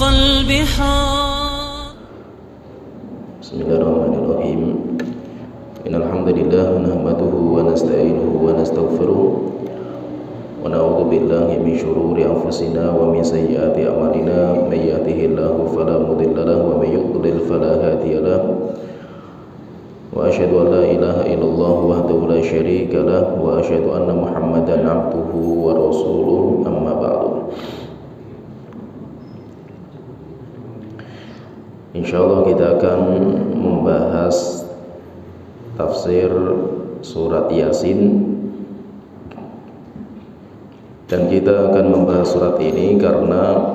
البحار. بسم الله الرحمن الرحيم. إن الحمد لله نحمده ونستعينه ونستغفره ونعوذ بالله من شرور أنفسنا ومن سيئات أعمالنا من يهده الله فلا مضل له ومن يضلل فلا هادي له وأشهد أن لا إله إلا الله وحده لا شريك له وأشهد أن محمدا عبده ورسوله أما بعد. Insyaallah kita akan membahas tafsir surat Yasin, dan kita akan membahas surat ini karena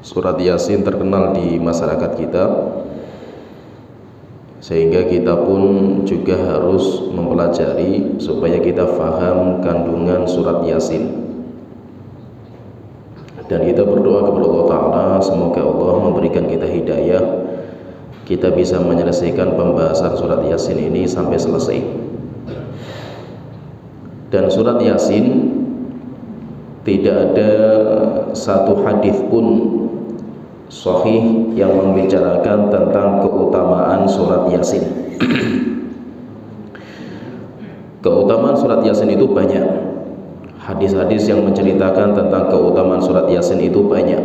surat Yasin terkenal di masyarakat kita, sehingga kita pun juga harus mempelajari supaya kita faham kandungan surat Yasin. Dan kita berdoa kepada Allah Ta'ala, semoga Allah memberikan kita hidayah, kita bisa menyelesaikan pembahasan surat Yasin ini sampai selesai. Dan surat Yasin tidak ada satu hadis pun sahih yang membicarakan tentang keutamaan surat Yasin. Keutamaan surat Yasin itu banyak. Hadis-hadis yang menceritakan tentang keutamaan surat Yasin itu banyak,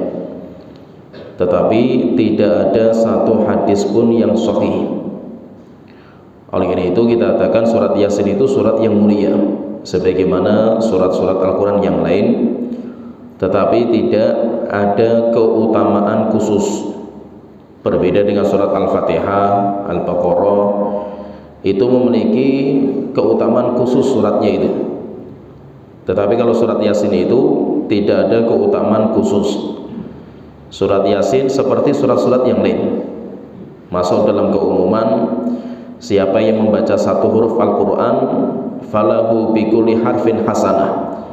tetapi tidak ada satu hadis pun yang sahih. Oleh karena itu kita katakan surat Yasin itu surat yang mulia, sebagaimana surat-surat Al-Quran yang lain, tetapi tidak ada keutamaan khusus. Berbeda dengan surat Al-Fatihah, Al-Baqarah, itu memiliki keutamaan khusus suratnya itu. Tetapi kalau surat Yasin itu tidak ada keutamaan khusus. Surat Yasin seperti surat-surat yang lain, masuk dalam keumuman. Siapa yang membaca satu huruf Al-Quran, falahu bikulli harfin hasanah,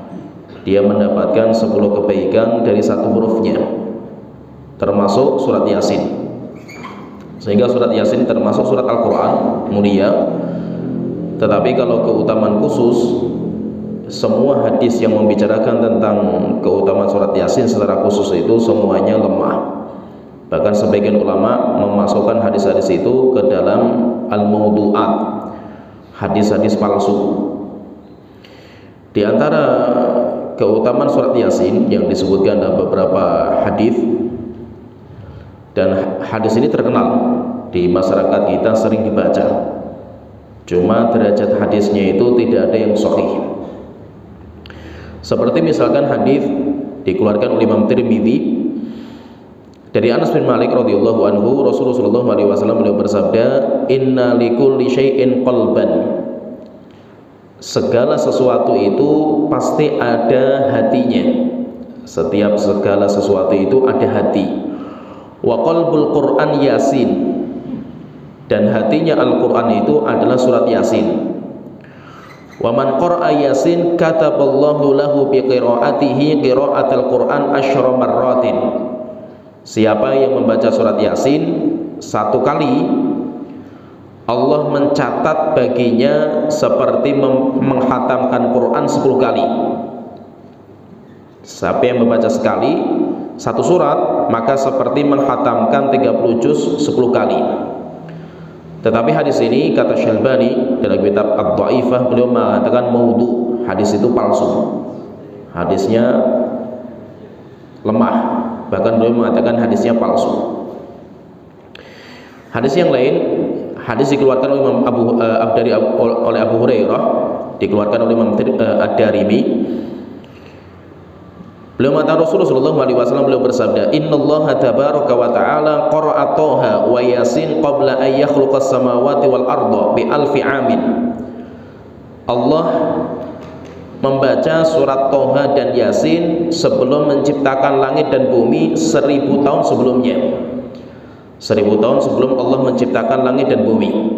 dia mendapatkan 10 kebaikan dari satu hurufnya, termasuk surat Yasin. Sehingga surat Yasin termasuk surat Al-Quran mulia. Tetapi kalau keutamaan khusus, semua hadis yang membicarakan tentang keutamaan surat Yasin secara khusus itu semuanya lemah. Bahkan sebagian ulama memasukkan hadis-hadis itu ke dalam al-maudu'at, hadis-hadis palsu. Di antara keutamaan surat Yasin yang disebutkan dalam beberapa hadis, dan hadis ini terkenal di masyarakat kita, sering dibaca, cuma derajat hadisnya itu tidak ada yang sahih. Seperti misalkan hadis dikeluarkan oleh Imam Tirmidzi dari Anas bin Malik radhiyallahu anhu, Rasulullah sallallahu alaihi wasallam beliau bersabda, "Inna likulli syai'in qalban." Segala sesuatu itu pasti ada hatinya. Setiap segala sesuatu itu ada hati. Wa qalbul Qur'an Yasin. Dan hatinya Al-Qur'an itu adalah surat Yasin. Wa man qara'a Yasin kataballahu lahu bi qiraatihi qiraatal Qur'an asyra marratin. Siapa yang membaca surat Yasin satu kali, Allah mencatat baginya seperti menghatamkan Quran 10 kali. Siapa yang membaca sekali satu surat, maka seperti menghatamkan 30 juz 10 kali. Tetapi hadis ini, kata Syalbani dalam kitab Ad-Dhaifah, beliau mengatakan maudhu, hadis itu palsu, hadisnya lemah, bahkan beliau mengatakan hadisnya palsu. Hadis yang lain, hadis dikeluarkan oleh oleh Abu Hurairah, dikeluarkan oleh Imam Ad-Darimi. Beliau mengatakan Rasulullah sallallahu alaihi wasallam beliau bersabda, "Innallaha tabaraka wa ta'ala qara'a Thaha wa Yasin qabla an yakhluqas samawati wal arda bi alfi amin." Allah membaca surat Thaha dan Yasin sebelum menciptakan langit dan bumi 1000 tahun sebelumnya. 1000 tahun sebelum Allah menciptakan langit dan bumi.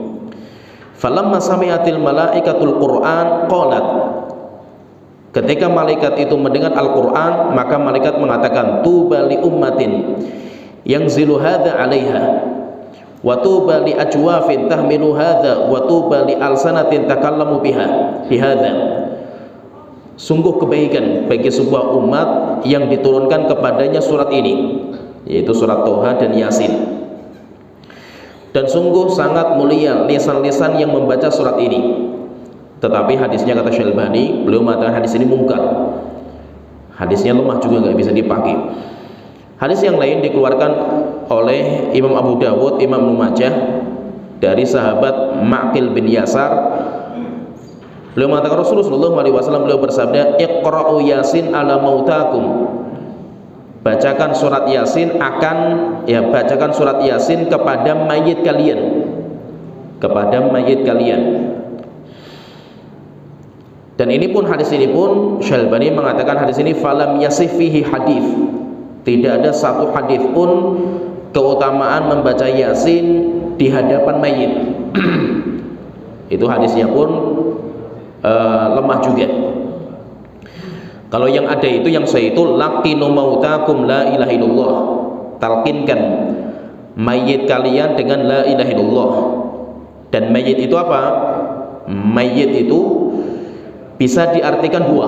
Falamma sami'atil malaikatul Qur'an qalat. Ketika malaikat itu mendengar Al-Quran, maka malaikat mengatakan, tuba li ummatin yang zilu hadha alaiha, wa tuba li ajwafin tahmilu hadha, wa tuba li alsanatin takallamu bihadha. Sungguh kebaikan bagi sebuah umat yang diturunkan kepadanya surat ini. yaitu surat Toha dan Yasin. Dan sungguh sangat mulia lisan-lisan yang membaca surat ini. Tetapi hadisnya, kata Syalbani, beliau mengatakan hadis ini mungkar, hadisnya lemah juga, nggak bisa dipakai. Hadis yang lain dikeluarkan oleh Imam Abu Dawud, Imam Ibnu Majah dari sahabat Ma'qil bin Yasar. Beliau mengatakan Rasulullah SAW beliau bersabda, Iqra'u Yasin ala mautakum. Bacakan surat Yasin bacakan surat Yasin kepada mayit kalian. Kepada mayit kalian. Dan ini pun, hadis ini pun Syalbani mengatakan hadis ini falam yasih fihi hadis. Tidak ada satu hadis pun keutamaan membaca Yasin di hadapan mayit. Itu hadisnya pun lemah juga. Kalau yang ada itu, yang sahih itu laqinu mautakum la ilaha illallah. Talqinkan mayit kalian dengan la ilaha illallah. Dan mayit itu apa? Mayit itu bisa diartikan dua.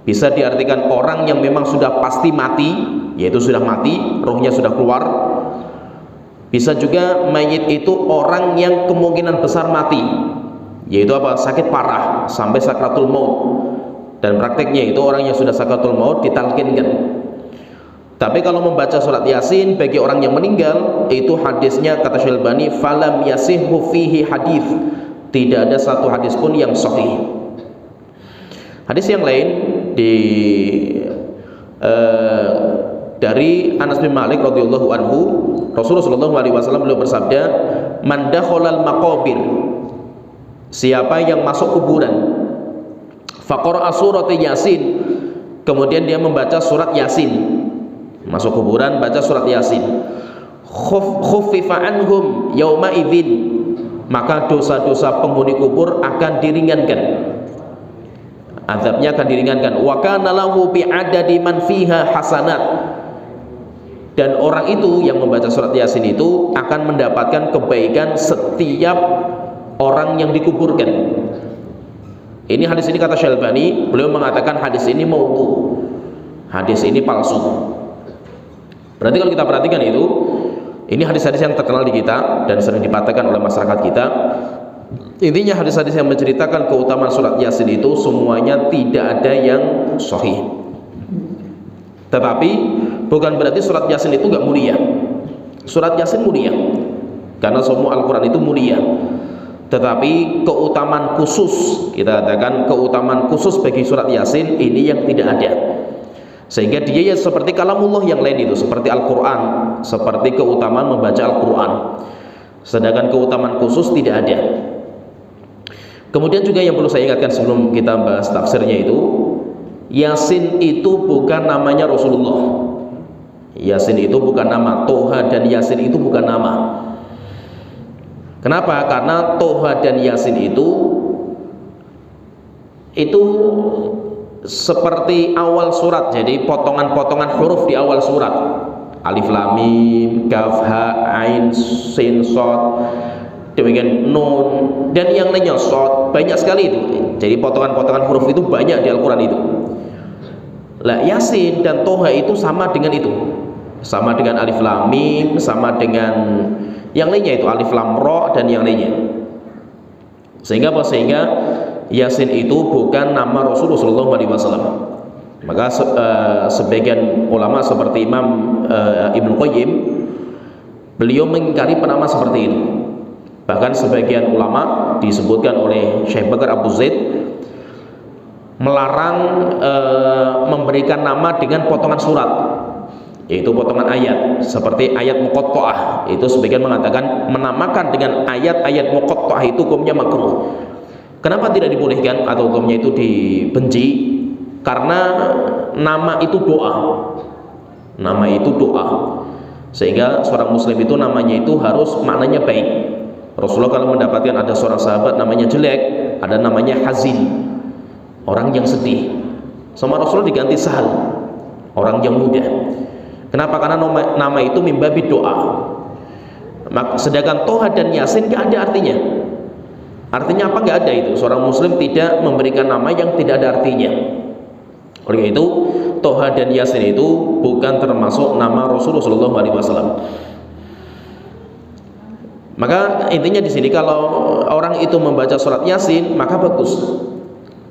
Bisa diartikan orang yang memang sudah pasti mati, yaitu sudah mati, rohnya sudah keluar. Bisa juga mayit itu orang yang kemungkinan besar mati, yaitu apa? Sakit parah sampai sakratul maut. Dan prakteknya itu orang yang sudah sakratul maut ditalkinkan. Tapi kalau membaca surat Yasin bagi orang yang meninggal, itu hadisnya, kata Syalbani, falam yasihhu fihi hadis. Tidak ada satu hadis pun yang sahih. Hadis yang lain dari Anas bin Malik radhiyallahu anhu, Rasulullah SAW beliau bersabda, man dakhalal maqabir, siapa yang masuk kuburan, faqara surat Yasin, kemudian dia membaca surat Yasin, masuk kuburan baca surat Yasin, khuffifa anhum yauma idzin, maka dosa-dosa penghuni kubur akan diringankan, azabnya akan diringankan. Wa kana lahu bi'adadi man fiha hasanat, dan orang itu yang membaca surat Yasin itu akan mendapatkan kebaikan setiap orang yang dikuburkan. Ini hadis ini, kata Syalbani, beliau mengatakan hadis ini maudhu, hadis ini palsu. Berarti kalau kita perhatikan itu, ini hadis-hadis yang terkenal di kita dan sering dipatahkan oleh masyarakat kita. Intinya hadis-hadis yang menceritakan keutamaan surat Yasin itu semuanya tidak ada yang sahih. Tetapi bukan berarti surat Yasin itu nggak mulia. Surat Yasin mulia karena semua Al-Quran itu mulia. Tetapi keutamaan khusus, kita katakan keutamaan khusus bagi surat Yasin ini yang tidak ada. Sehingga dia ya seperti kalamullah yang lain itu, seperti Al-Quran, seperti keutamaan membaca Al-Quran. Sedangkan keutamaan khusus tidak ada. Kemudian juga yang perlu saya ingatkan sebelum kita bahas tafsirnya itu, Yasin itu bukan namanya Rasulullah. Yasin itu bukan nama. Toha dan Yasin itu bukan nama. Kenapa? Karena Toha dan Yasin itu seperti awal surat, jadi potongan-potongan huruf di awal surat. Alif lam mim, kaf ha ain sin shad, demikian nun dan yang lainnya, shad, banyak sekali itu. Jadi potongan-potongan huruf itu banyak di Al-Quran itu. Lah Yasin dan Toha itu sama dengan itu, sama dengan alif lam mim, sama dengan yang lainnya itu alif lam ra dan yang lainnya. Sehingga apa? Sehingga Yasin itu bukan nama Rasulullah SAW. Maka sebagian ulama seperti Imam Ibnu Qayyim, beliau mengingkari penama seperti itu. Bahkan sebagian ulama disebutkan oleh Syekh Bakar Abu Zaid melarang memberikan nama dengan potongan surat, yaitu potongan ayat, seperti ayat muqatta'ah. Itu sebagian mengatakan menamakan dengan ayat-ayat muqatta'ah itu hukumnya makruh. Kenapa tidak dibolehkan atau hukumnya itu dibenci? Karena nama itu doa. Nama itu doa. Sehingga seorang muslim itu namanya itu harus maknanya baik. Rasulullah kalau mendapatkan ada seorang sahabat namanya jelek, ada namanya hazin, orang yang sedih, sama Rasulullah diganti sahal, orang yang mudah. Kenapa? Karena nama itu mimbabi doa. Sedangkan Toha dan Yasin gak ada artinya. Artinya apa? Gak ada itu. Seorang muslim tidak memberikan nama yang tidak ada artinya. Oleh itu, Toha dan Yasin itu bukan termasuk nama Rasulullah SAW. Maka intinya di sini, kalau orang itu membaca surat Yasin maka bagus.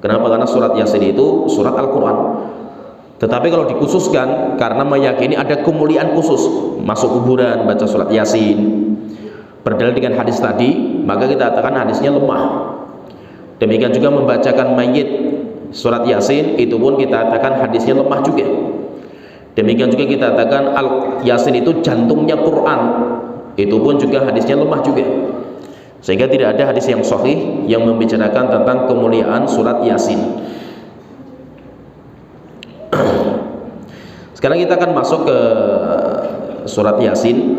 Kenapa? Karena surat Yasin itu surat Al-Quran. Tetapi kalau dikhususkan karena meyakini ada kemuliaan khusus, masuk kuburan baca surat Yasin, berdalil dengan hadis tadi, maka kita katakan hadisnya lemah. Demikian juga membacakan mayit surat Yasin, itu pun kita katakan hadisnya lemah juga. Demikian juga kita katakan Yasin itu jantungnya Quran, itu pun juga hadisnya lemah juga. Sehingga tidak ada hadis yang sahih yang membicarakan tentang kemuliaan surat Yasin. Sekarang kita akan masuk ke surat Yasin.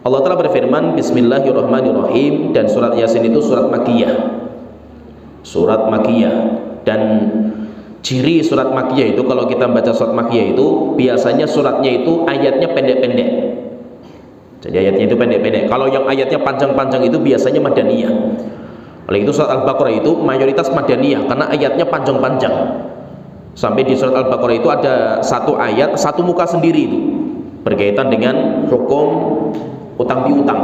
Allah Ta'ala berfirman, Bismillahirrahmanirrahim, dan surat Yasin itu surat Makkiyah. Surat Makkiyah. Dan ciri surat Makkiyah itu, kalau kita baca surat Makkiyah itu biasanya suratnya itu ayatnya pendek-pendek. Jadi ayatnya itu pendek-pendek. Kalau yang ayatnya panjang-panjang itu biasanya Madaniyah. Oleh itu surat Al-Baqarah itu mayoritas Madaniyah karena ayatnya panjang-panjang. Sampai di surat Al-Baqarah itu ada satu ayat, satu muka sendiri itu, berkaitan dengan hukum utang piutang.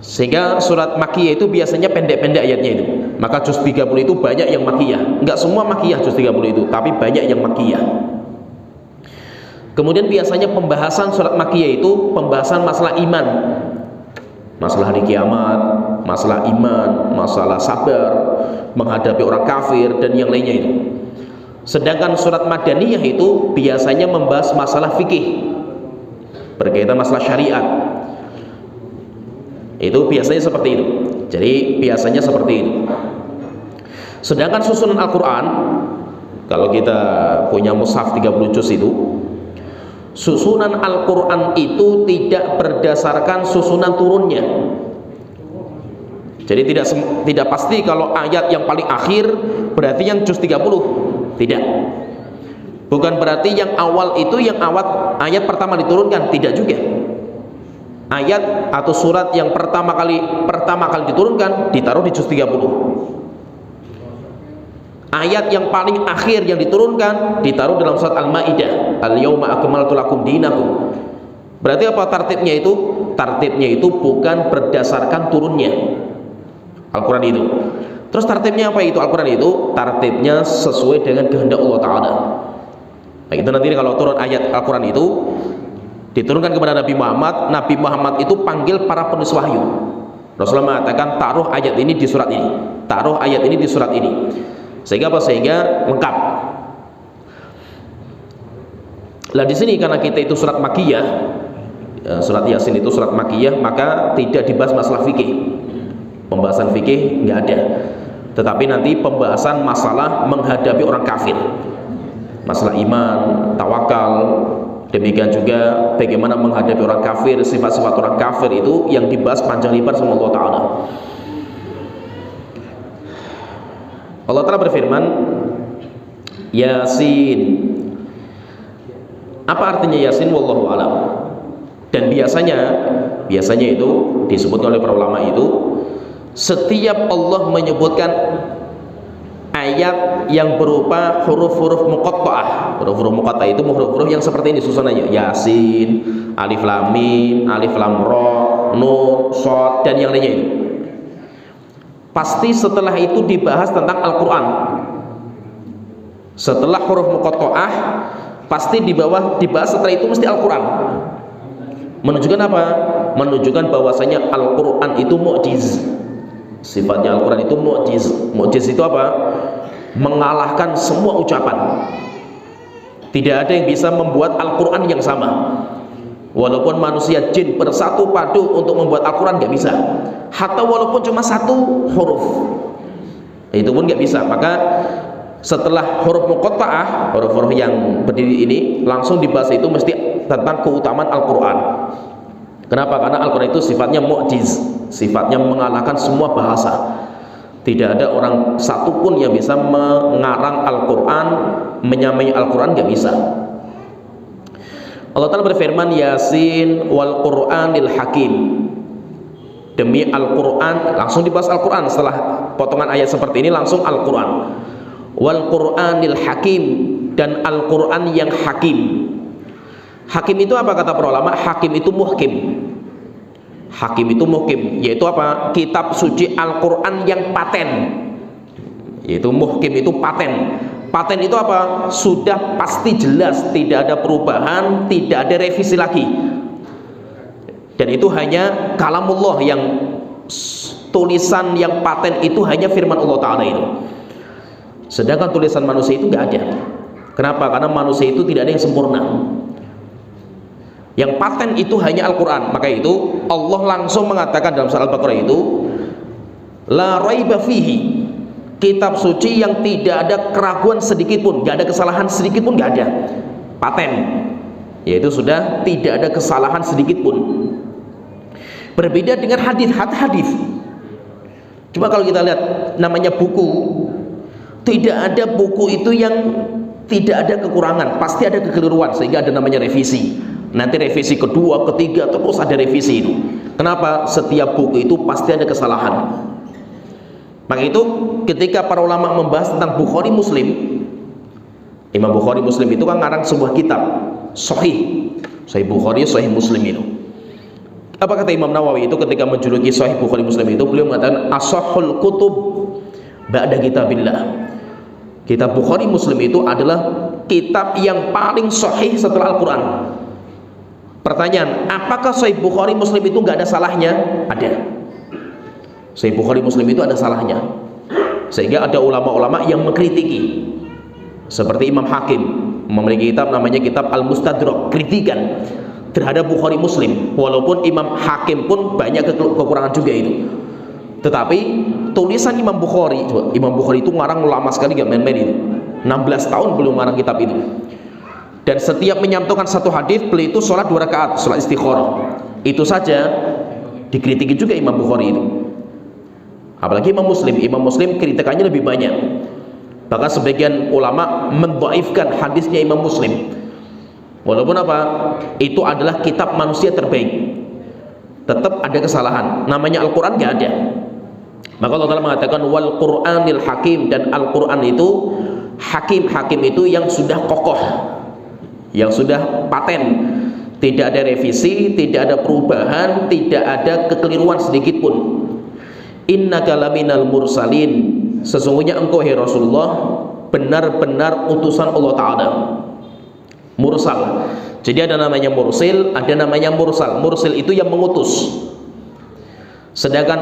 Sehingga surat Makkiyah itu biasanya pendek-pendek ayatnya itu. Maka juz 30 itu banyak yang Makkiyah. Enggak semua Makkiyah juz 30 itu, tapi banyak yang Makkiyah. Kemudian biasanya pembahasan surat Makkiyah itu pembahasan masalah iman, masalah hari kiamat, masalah iman, masalah sabar, menghadapi orang kafir, dan yang lainnya itu. Sedangkan surat Madaniyah itu biasanya membahas masalah fikih, berkaitan masalah syariat. Itu biasanya seperti itu. Jadi biasanya seperti itu. Sedangkan susunan Al-Quran, kalau kita punya mushaf 30 juz itu, susunan Al-Quran itu tidak berdasarkan susunan turunnya. Jadi tidak pasti kalau ayat yang paling akhir berarti yang juz 30. Tidak. Bukan berarti yang awal itu yang ayat pertama diturunkan, tidak juga. Ayat atau surat yang pertama kali diturunkan ditaruh di juz 30. Ayat yang paling akhir yang diturunkan ditaruh dalam surat Al-Maidah, Al-yauma akmaltu lakum dinakum. Berarti apa tartibnya itu? Tartibnya itu bukan berdasarkan turunnya Al-Quran itu. Terus tartibnya apa itu Al-Quran itu? Tartibnya sesuai dengan kehendak Allah Ta'ala. Nah, itu nanti kalau turun ayat Al-Quran itu diturunkan kepada Nabi Muhammad, Nabi Muhammad itu panggil para penulis wahyu. Rasulullah mengatakan taruh ayat ini di surat ini, taruh ayat ini di surat ini. Sehingga apa? Sehingga lengkap. Lah di sini karena kita itu surat Makkiyah, surat Yasin itu surat Makkiyah, maka tidak dibahas masalah fikih. Pembahasan fikih nggak ada, tetapi nanti pembahasan masalah menghadapi orang kafir, masalah iman, tawakal, demikian juga bagaimana menghadapi orang kafir, sifat-sifat orang kafir itu yang dibahas panjang lebar sama Allah Ta'ala. Allah Ta'ala berfirman, Yasin. Apa artinya Yasin? Wallahu a'lam. Dan biasanya itu disebutkan oleh para ulama itu, setiap Allah menyebutkan ayat yang berupa huruf-huruf muqatta'ah. Huruf-huruf muqatta'ah itu huruf-huruf yang seperti ini susunannya. Yasin, alif lam mim, alif lam ra, nun, shad, dan yang lainnya itu. Pasti setelah itu dibahas tentang Al-Quran. Setelah huruf muqatta'ah pasti dibahas setelah itu mesti Al-Quran. Menunjukkan apa? Menunjukkan bahwasanya Al-Quran itu mu'jiz. Sifatnya Al-Quran itu mu'jiz. Mu'jiz itu apa? Mengalahkan semua ucapan. Tidak ada yang bisa membuat Al-Quran yang sama. Walaupun manusia jin bersatu padu untuk membuat Al-Quran gak bisa. Hatta walaupun cuma satu huruf, itu pun gak bisa. Maka setelah huruf muqatta'ah, huruf-huruf yang berdiri ini, langsung dibahas itu mesti tentang keutamaan Al-Quran. Kenapa? Karena Al-Quran itu sifatnya mu'jiz, sifatnya mengalahkan semua bahasa. Tidak ada orang satupun yang bisa mengarang Al-Quran, menyamai Al-Quran, gak bisa. Allah Ta'ala berfirman, Yasin wal Qur'anil Hakim. Demi Al-Quran, langsung dibahas Al-Quran. Setelah potongan ayat seperti ini langsung Al-Quran. wal Qur'anil hakim, dan Al-Qur'an yang hakim. Hakim itu apa kata para ulama? Hakim itu muhkim. Hakim itu muhkim, yaitu apa? Kitab suci Al-Qur'an yang paten. Yaitu muhkim itu paten. Paten itu apa? Sudah pasti jelas, tidak ada perubahan, tidak ada revisi lagi. Dan itu hanya kalamullah, yang tulisan yang paten itu hanya firman Allah Ta'ala itu. Sedangkan tulisan manusia itu nggak ada. Kenapa? Karena manusia itu tidak ada yang sempurna. Yang paten itu hanya Al-Quran. Maka itu Allah langsung mengatakan dalam surah Al-Baqarah itu, la raiba fihi, kitab suci yang tidak ada keraguan sedikit pun, nggak ada kesalahan sedikit pun, nggak ada. Paten, yaitu sudah tidak ada kesalahan sedikit pun. Berbeda dengan hadis. Coba kalau kita lihat namanya buku, tidak ada buku itu yang tidak ada kekurangan, pasti ada kekeliruan, sehingga ada namanya revisi. Nanti revisi kedua, ketiga, terus ada revisi itu. Kenapa? Setiap buku itu pasti ada kesalahan. Maka itu ketika para ulama membahas tentang Bukhari Muslim, Imam Bukhari Muslim itu kan ngarang sebuah kitab Sahih Bukhari, Sahih Muslim itu. Apa kata Imam Nawawi itu ketika menjuluki Sahih Bukhari Muslim itu? Beliau mengatakan ashahul kutub ba'da kitabillah. Kitab Bukhari Muslim itu adalah kitab yang paling sahih setelah Al-Quran. Pertanyaan, apakah Sahih Bukhari Muslim itu nggak ada salahnya? Ada. Sahih Bukhari Muslim itu ada salahnya, sehingga ada ulama-ulama yang mengkritiki. Seperti Imam Hakim memiliki kitab namanya kitab Al-Mustadrak, kritikan terhadap Bukhari Muslim. Walaupun Imam Hakim pun banyak kekurangan juga itu, tetapi tulisan Imam Bukhari itu ngarang lama sekali, gak main-main itu. 16 tahun belum ngarang kitab itu. Dan setiap menyampaikan satu hadis, beliau itu sholat 2 rakaat, sholat istikharah. Itu saja dikritiki juga Imam Bukhari itu. Apalagi Imam Muslim kritikannya lebih banyak. Bahkan sebagian ulama mendhaifkan hadisnya Imam Muslim. Walaupun apa? Itu adalah kitab manusia terbaik, tetap ada kesalahan. Namanya Al-Quran nggak ada. Maka Allah Ta'ala mengatakan wal Qur'anil hakim, dan Al-Quran itu hakim itu yang sudah kokoh, yang sudah paten, tidak ada revisi, tidak ada perubahan, tidak ada kekeliruan sedikit pun. Innaka laminal mursalin, sesungguhnya engkau hai Rasulullah benar-benar utusan Allah Ta'ala. Mursal, jadi ada namanya mursil, ada namanya mursal. Mursil itu yang mengutus, sedangkan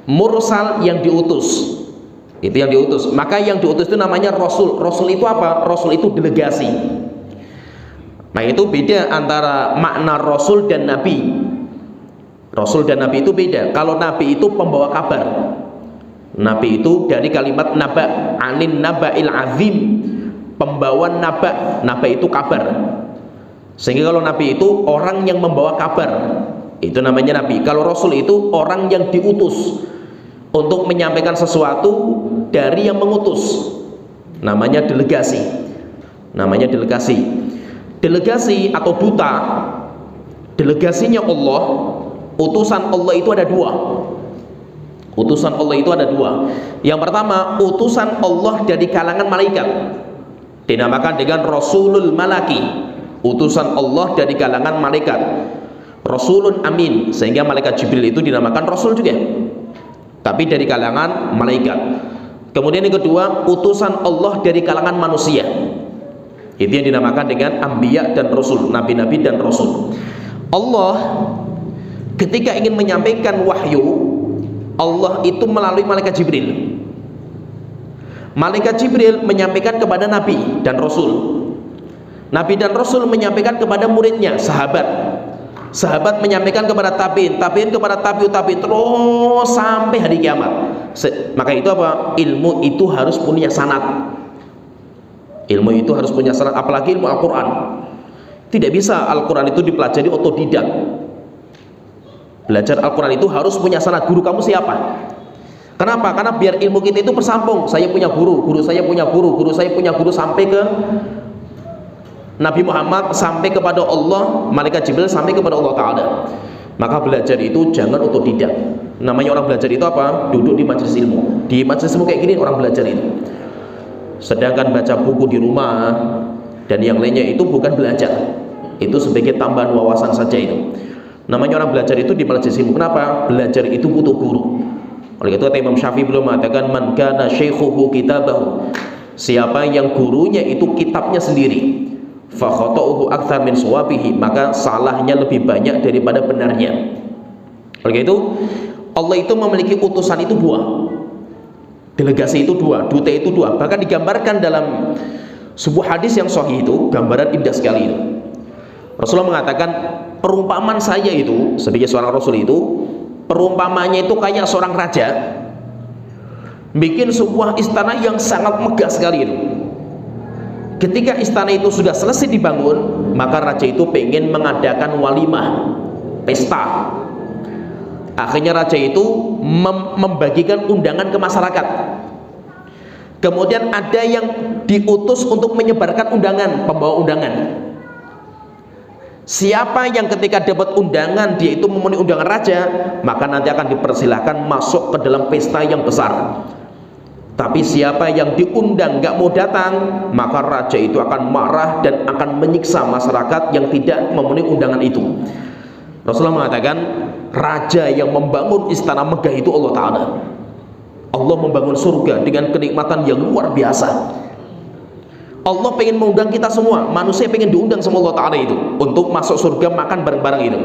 mursal yang diutus, itu yang diutus. Maka yang diutus itu namanya Rasul. Rasul itu apa? Rasul itu delegasi. Nah, itu beda antara makna Rasul dan Nabi. Rasul dan Nabi itu beda. Kalau Nabi itu pembawa kabar, Nabi itu dari kalimat naba, anin naba'il azim, pembawa naba itu kabar. Sehingga kalau Nabi itu orang yang membawa kabar, itu namanya Nabi. Kalau Rasul itu orang yang diutus untuk menyampaikan sesuatu dari yang mengutus, namanya delegasi. Namanya delegasi. Delegasi atau duta, delegasinya Allah, utusan Allah itu ada dua. Utusan Allah itu ada dua. Yang pertama, utusan Allah dari kalangan malaikat, dinamakan dengan Rasulul Malaki. Utusan Allah dari kalangan malaikat, Rasulun Amin, sehingga malaikat Jibril itu dinamakan Rasul juga, tapi dari kalangan malaikat. Kemudian yang kedua, utusan Allah dari kalangan manusia, itu yang dinamakan dengan Anbiya dan Rasul, Nabi-Nabi dan Rasul. Allah ketika ingin menyampaikan wahyu, Allah itu melalui malaikat Jibril. Malaikat Jibril menyampaikan kepada Nabi dan Rasul. Nabi dan Rasul menyampaikan kepada muridnya, sahabat. Sahabat menyampaikan kepada tabi'in, tabi'in kepada tabi'in, terus sampai hari kiamat. Maka itu apa? Ilmu itu harus punya sanad. Ilmu itu harus punya sanad, apalagi ilmu Al-Quran. Tidak bisa Al-Quran itu dipelajari otodidak. Belajar Al-Quran itu harus punya sanad. Guru kamu siapa? Kenapa? Karena biar ilmu kita itu bersambung. Saya punya guru, guru saya punya guru, guru saya punya guru, sampai ke Nabi Muhammad, sampai kepada Allah, malaikat Jibril, sampai kepada Allah Ta'ala. Maka belajar itu jangan otodidak. Namanya orang belajar itu apa? Duduk di majelis ilmu. Di majelis ilmu kayak gini orang belajar itu. Sedangkan baca buku di rumah dan yang lainnya itu bukan belajar, itu sebagai tambahan wawasan saja. Itu namanya orang belajar itu di majelis ilmu. Kenapa? Belajar itu butuh guru. Oleh itu Imam Syafi'i belum mengatakan man kana syaikhuhu kitabahu, siapa yang gurunya itu kitabnya sendiri, fa khata'uhu aktsar min shawabihi, maka salahnya lebih banyak daripada benarnya. Oleh itu Allah itu memiliki utusan itu dua, delegasi itu dua, duta itu dua. Bahkan digambarkan dalam sebuah hadis yang sahih itu, gambaran indah sekali itu. Rasulullah mengatakan perumpamaan saya itu sebagai seorang Rasul itu, perumpamanya itu kayak seorang raja bikin sebuah istana yang sangat megah sekali itu. Ketika istana itu sudah selesai dibangun, maka raja itu pengen mengadakan walimah, pesta. Akhirnya raja itu membagikan undangan ke masyarakat. Kemudian ada yang diutus untuk menyebarkan undangan, pembawa undangan. Siapa yang ketika dapat undangan dia itu memenuhi undangan raja, maka nanti akan dipersilahkan masuk ke dalam pesta yang besar. Tapi siapa yang diundang gak mau datang, maka raja itu akan marah dan akan menyiksa masyarakat yang tidak memenuhi undangan itu. Rasulullah mengatakan raja yang membangun istana megah itu Allah Ta'ala. Allah membangun surga dengan kenikmatan yang luar biasa. Allah pengen mengundang kita semua, manusia pengen diundang sama Allah Ta'ala itu untuk masuk surga, makan bareng-bareng itu.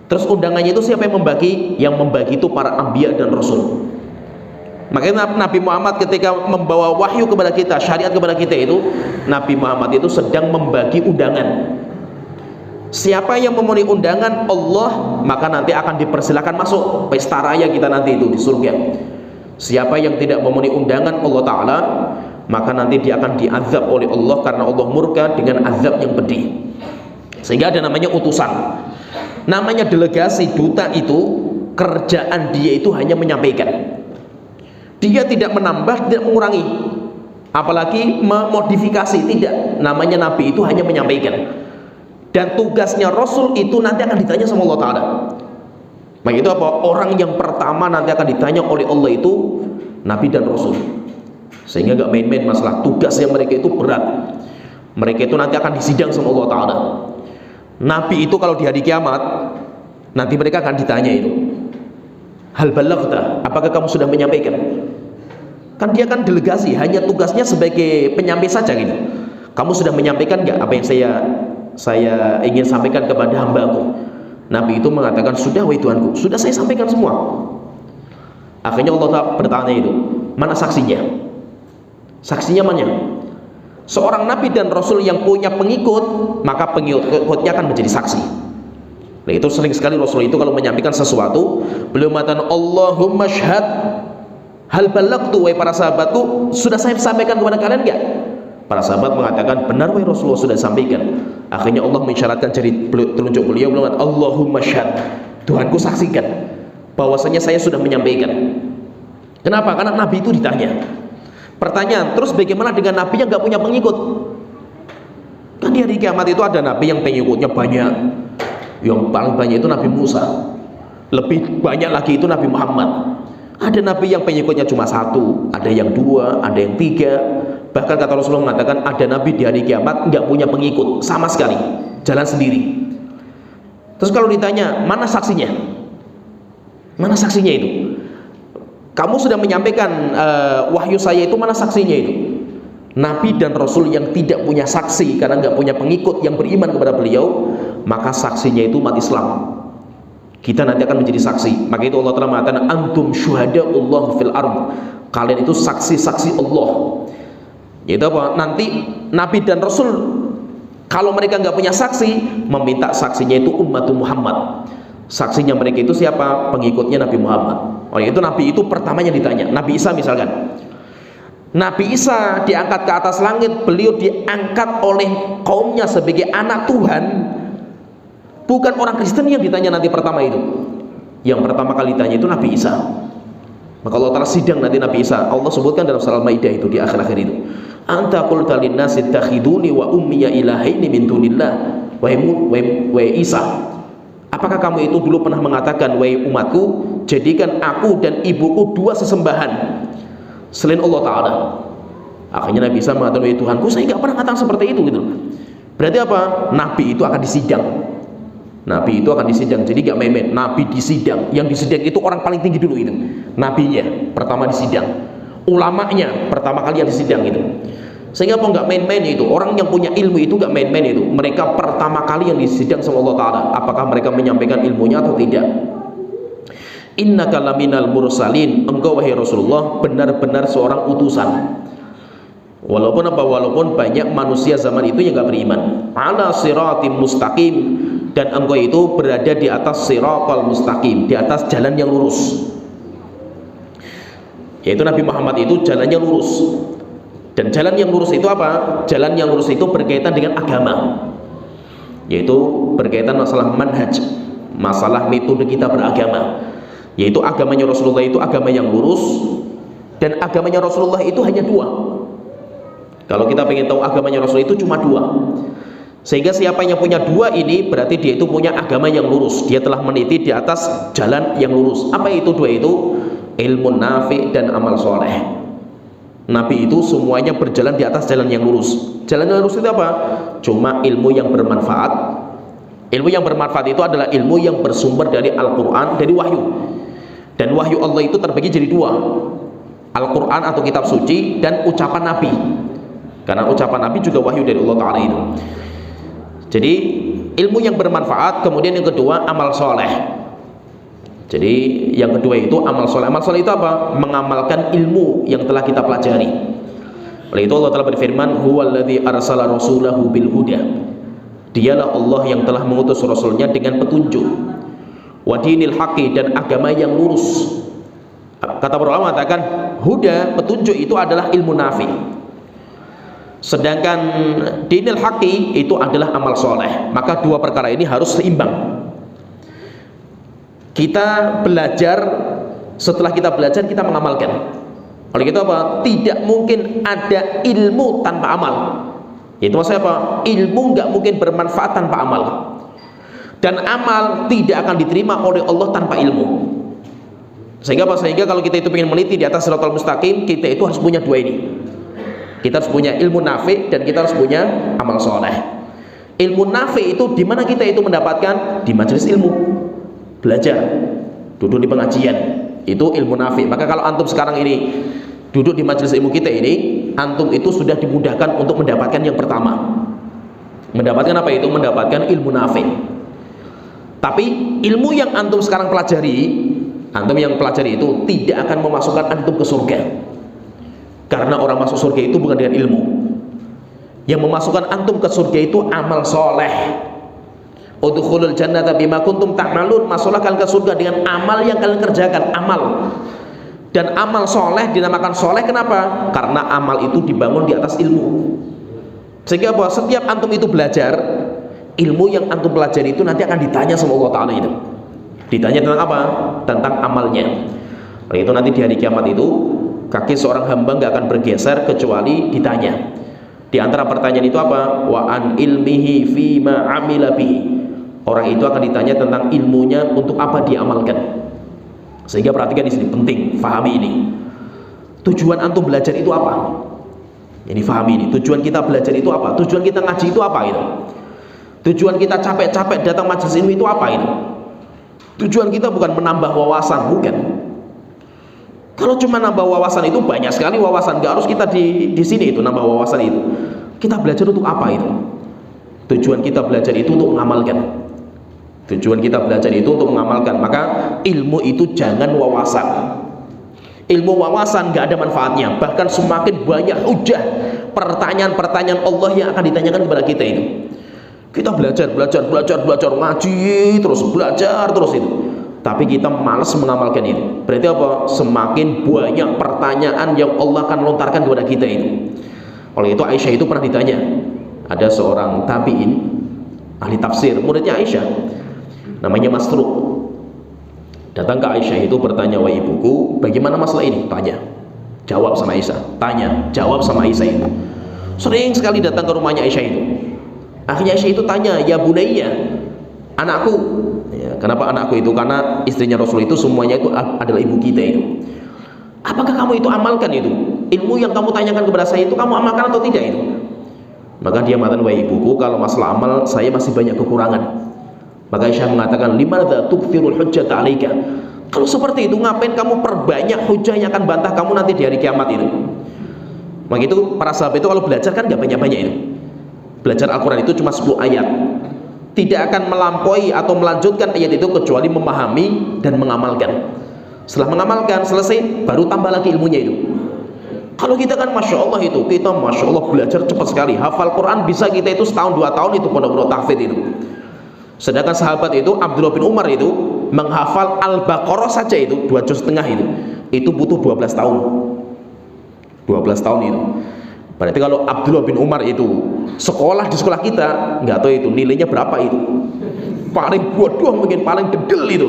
Terus undangannya itu siapa yang membagi? Yang membagi itu para anbiya dan rasul. Makanya Nabi Muhammad ketika membawa wahyu kepada kita, syariat kepada kita itu, Nabi Muhammad itu sedang membagi undangan. Siapa yang memenuhi undangan Allah, maka nanti akan dipersilakan masuk pesta raya kita nanti itu di surga. Siapa yang tidak memenuhi undangan Allah Ta'ala, maka nanti dia akan diazab oleh Allah karena Allah murka dengan azab yang pedih. Sehingga ada namanya utusan, namanya delegasi. Duta itu kerjaan dia itu hanya menyampaikan, dia tidak menambah, tidak mengurangi, apalagi memodifikasi, tidak. Namanya nabi itu hanya menyampaikan. Dan tugasnya Rasul itu nanti akan ditanya sama Allah Ta'ala. Maka itu apa? Orang yang pertama nanti akan ditanya oleh Allah itu Nabi dan Rasul. Sehingga gak main-main masalah tugasnya mereka itu berat. Mereka itu nanti akan disidang sama Allah Ta'ala. Nabi itu kalau di hari kiamat nanti mereka akan ditanya itu, hal balaghta, apakah kamu sudah menyampaikan? Kan dia kan delegasi, hanya tugasnya sebagai penyampai saja gitu. Kamu sudah menyampaikan gak apa yang saya ingin sampaikan kepada hambaku? Nabi itu mengatakan, sudah wahai Tuhanku, sudah saya sampaikan semua. Akhirnya Allah bertanya itu, mana saksinya? Saksinya mana? Seorang Nabi dan Rasul yang punya pengikut, maka pengikutnya akan menjadi saksi. Nah itu sering sekali Rasul itu kalau menyampaikan sesuatu, beliau mengatakan Allahumma syhad hal balaghtu, wahai para sahabatku, sudah saya sampaikan kepada kalian enggak? Para sahabat mengatakan benar wahai Rasulullah, sudah sampaikan. Akhirnya Allah mensyaratkan jari telunjuk beliau mengatakan Allahumma syhad, Tuhanku saksikan bahwasanya saya sudah menyampaikan. Kenapa? Karena Nabi itu ditanya. Pertanyaan, terus bagaimana dengan Nabi yang gak punya pengikut? Kan di hari kiamat itu ada Nabi yang pengikutnya banyak. Yang paling banyak itu Nabi Musa, lebih banyak lagi itu Nabi Muhammad. Ada Nabi yang pengikutnya cuma satu, ada yang dua, ada yang tiga. Bahkan kata Rasulullah mengatakan ada Nabi di hari kiamat nggak punya pengikut sama sekali, jalan sendiri. Terus kalau ditanya mana saksinya, mana saksinya itu? Kamu sudah menyampaikan wahyu saya itu, mana saksinya itu? Nabi dan Rasul yang tidak punya saksi karena nggak punya pengikut yang beriman kepada beliau, maka saksinya itu umat Islam. Kita nanti akan menjadi saksi. Maka itu Allah telah mengatakan antum syuhadaullah fil ardh, kalian itu saksi-saksi Allah. Itu apa? Nanti Nabi dan Rasul kalau mereka nggak punya saksi, meminta saksinya itu umat Muhammad. Saksinya mereka itu siapa? Pengikutnya Nabi Muhammad. Oh itu Nabi itu pertamanya ditanya. Nabi Isa misalkan, Nabi Isa diangkat ke atas langit, beliau diangkat oleh kaumnya sebagai anak Tuhan. Bukan orang Kristen yang ditanya nanti pertama itu. Yang pertama kali ditanya itu Nabi Isa. Maka Allah Ta'ala sidang nanti Nabi Isa. Allah sebutkan dalam surah Al-Maidah itu di akhir-akhir itu. Anta qulta linnasi ittakhiduni wa ummiya ilahaini min dunillah. Wahai Isa, apakah kamu itu dulu pernah mengatakan, wahai umatku, jadikan aku dan ibuku dua sesembahan selain Allah Ta'ala? Akhirnya Nabi Isa mengatakan, wahai Tuhanku, saya nggak pernah mengatakan seperti itu gitu. Berarti apa? Nabi itu akan disidang. Nabi itu akan disidang, jadi nggak main-main. Nabi disidang, yang disidang itu orang paling tinggi dulu itu. Nabinya pertama disidang, ulamanya pertama kali yang disidang itu. Sehingga apa nggak main-main itu. Orang yang punya ilmu itu nggak main-main itu. Mereka pertama kali yang disidang sama Allah Ta'ala, apakah mereka menyampaikan ilmunya atau tidak. Innaka laminal mursalin, engkau wahai Rasulullah benar-benar seorang utusan. Walaupun banyak manusia zaman itu yang nggak beriman. Ala siratim mustaqim, dan engkau itu berada di atas siratal mustaqim, di atas jalan yang lurus. Yaitu Nabi Muhammad itu jalannya lurus. Dan jalan yang lurus itu apa? Jalan yang lurus itu berkaitan dengan agama, yaitu berkaitan masalah manhaj, masalah metode kita beragama. Yaitu agamanya Rasulullah itu agama yang lurus, dan agamanya Rasulullah itu hanya dua. Kalau kita ingin tahu agamanya Rasulullah itu cuma dua. Sehingga siapa yang punya dua ini berarti dia itu punya agama yang lurus. Dia telah meniti di atas jalan yang lurus. Apa itu dua itu? Ilmu nafi dan amal soleh. Nabi itu semuanya berjalan di atas jalan yang lurus. Jalan yang lurus itu apa? Cuma ilmu yang bermanfaat. Ilmu yang bermanfaat itu adalah ilmu yang bersumber dari Al-Quran, dari wahyu. Dan wahyu Allah itu terbagi jadi dua, Al-Quran atau kitab suci, dan ucapan Nabi. Karena ucapan Nabi juga wahyu dari Allah Ta'ala itu. Jadi ilmu yang bermanfaat. Kemudian yang kedua amal soleh. Jadi yang kedua itu amal soleh. Amal soleh itu apa? Mengamalkan ilmu yang telah kita pelajari. Oleh itu Allah telah berfirman, huwallazi arsala rasulahu bil huda. Dialah Allah yang telah mengutus Rasulnya dengan petunjuk. Wa dinil haqqi, dan agama yang lurus. Kata para ulama mengatakan huda, petunjuk itu adalah ilmu nafi. Sedangkan dinil haqqi itu adalah amal soleh. Maka dua perkara ini harus seimbang. Kita belajar, setelah kita belajar kita mengamalkan. Oleh itu apa? Tidak mungkin ada ilmu tanpa amal. Itu maksudnya apa? Ilmu nggak mungkin bermanfaat tanpa amal. Dan amal tidak akan diterima oleh Allah tanpa ilmu. Sehingga apa? Sehingga kalau kita itu ingin meneliti di atas siratal mustaqim, kita itu harus punya dua ini. Kita harus punya ilmu nafi dan kita harus punya amal soleh. Ilmu nafi itu dimana kita itu mendapatkan? Di majelis ilmu. Belajar, duduk di pengajian, itu ilmu nafi. Maka kalau antum sekarang ini duduk di majelis ilmu kita ini, antum itu sudah dimudahkan untuk mendapatkan yang pertama. Mendapatkan apa itu? Mendapatkan ilmu nafi. Tapi ilmu yang antum sekarang pelajari, antum yang pelajari itu tidak akan memasukkan antum ke surga. Karena orang masuk surga itu bukan dengan ilmu. Yang memasukkan antum ke surga itu amal soleh. Udkhulul jannata bima kuntum ta'malun, masuklah kalian ke surga dengan amal yang kalian kerjakan, amal. Dan amal soleh dinamakan soleh kenapa? Karena amal itu dibangun di atas ilmu. Sehingga bahwa setiap antum itu belajar, ilmu yang antum pelajari itu nanti akan ditanya sama Allah Ta'ala itu. Ditanya tentang apa? Tentang amalnya. Oleh itu nanti di hari kiamat itu kaki seorang hamba nggak akan bergeser kecuali ditanya. Di antara pertanyaan itu apa? Wa an ilmihi fima amila bihi. Orang itu akan ditanya tentang ilmunya untuk apa diamalkan. Sehingga perhatikan di sini penting, fahami ini. Tujuan antum belajar itu apa? Ini fahami ini. Tujuan kita belajar itu apa? Tujuan kita ngaji itu apa itu? Tujuan kita capek-capek datang majelis ilmu itu apa itu? Tujuan kita bukan menambah wawasan, bukan. Kalau cuma nambah wawasan itu banyak sekali wawasan. Gak harus kita di sini itu nambah wawasan itu. Kita belajar untuk apa itu? Tujuan kita belajar itu untuk mengamalkan. Tujuan kita belajar itu untuk mengamalkan. Maka ilmu itu jangan wawasan. Ilmu wawasan gak ada manfaatnya. Bahkan semakin banyak hujah, pertanyaan-pertanyaan Allah yang akan ditanyakan kepada kita itu. Kita belajar ngaji terus, belajar terus itu. Tapi kita malas mengamalkan itu. Berarti apa? Semakin banyak pertanyaan yang Allah akan lontarkan kepada kita itu. Oleh itu Aisyah itu pernah ditanya. Ada seorang tabi'in, ahli tafsir, muridnya Aisyah, namanya Masruq. Datang ke Aisyah itu bertanya, wahai ibuku, bagaimana masalah ini? Tanya, jawab sama Aisyah. Tanya, jawab sama Aisyah itu. Sering sekali datang ke rumahnya Aisyah itu. Akhirnya Aisyah itu tanya, ya bunayya, anakku. Ya, kenapa anakku itu? Karena istrinya Rasul itu semuanya itu adalah ibu kita itu. Apakah kamu itu amalkan itu? ilmu yang kamu tanyakan kepada saya itu kamu amalkan atau tidak itu? Maka dia mengatakan, wahai ibuku, kalau masalah amal saya masih banyak kekurangan. Maka Aisyah mengatakan, limadza tukthirul hujjata 'alaika? Kalau seperti itu ngapain kamu perbanyak hujah yang akan bantah kamu nanti di hari kiamat itu? Maka itu para sahabat itu kalau belajar kan nggak banyak-banyak itu. Belajar Al-Quran itu cuma 10 ayat. Tidak akan melampaui atau melanjutkan ayat itu kecuali memahami dan mengamalkan. Setelah mengamalkan selesai, baru tambah lagi ilmunya itu. Kalau kita kan Masya Allah itu, kita Masya Allah belajar cepat sekali. Hafal Quran bisa kita itu setahun 2 tahun itu pondok-pondok tahfidz itu. Sedangkan sahabat itu, Abdullah bin Umar itu menghafal Al-Baqarah saja itu 2 juz setengah itu butuh 12 tahun. 12 tahun itu. Berarti kalau Abdullah bin Umar itu sekolah di sekolah kita, nggak tahu itu nilainya berapa itu. Paling bodoh mungkin, paling dedel itu.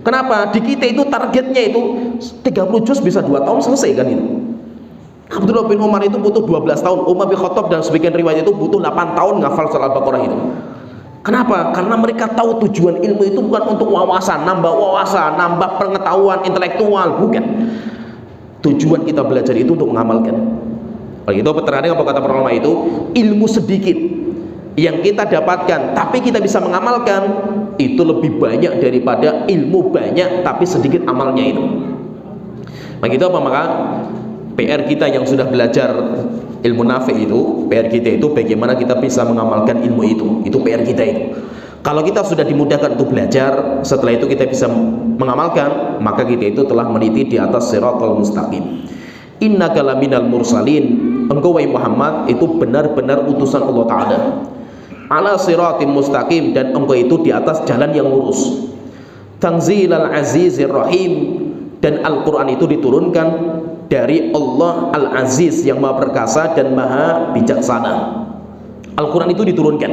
Kenapa? Di kita itu targetnya itu 30 juz bisa 2 tahun selesai kan itu. Abdullah bin Umar itu butuh 12 tahun. Umar bin Khattab dan sebagian riwayat itu butuh 8 tahun ngafal surah Al-Baqarah itu. Kenapa? Karena mereka tahu tujuan ilmu itu bukan untuk wawasan, nambah pengetahuan intelektual, bukan. Tujuan kita belajar itu untuk mengamalkan. Kalau itu terkadang apa kata para ulama itu, ilmu sedikit yang kita dapatkan tapi kita bisa mengamalkan itu lebih banyak daripada ilmu banyak tapi sedikit amalnya itu. Maka itu apa? Maka PR kita yang sudah belajar ilmu nafi itu, PR kita itu bagaimana kita bisa mengamalkan ilmu itu PR kita itu. Kalau kita sudah dimudahkan untuk belajar, setelah itu kita bisa mengamalkan, maka kita itu telah meniti di atas siratal mustaqim. Innaka laminal mursalin, engkau wahai Muhammad itu benar-benar utusan Allah Ta'ala, ala siratim mustaqim, dan engkau itu di atas jalan yang lurus. Tanzilal azizir rahim, dan Al-Quran itu diturunkan dari Allah Al-Aziz yang maha perkasa dan maha bijaksana. Al-Quran itu diturunkan.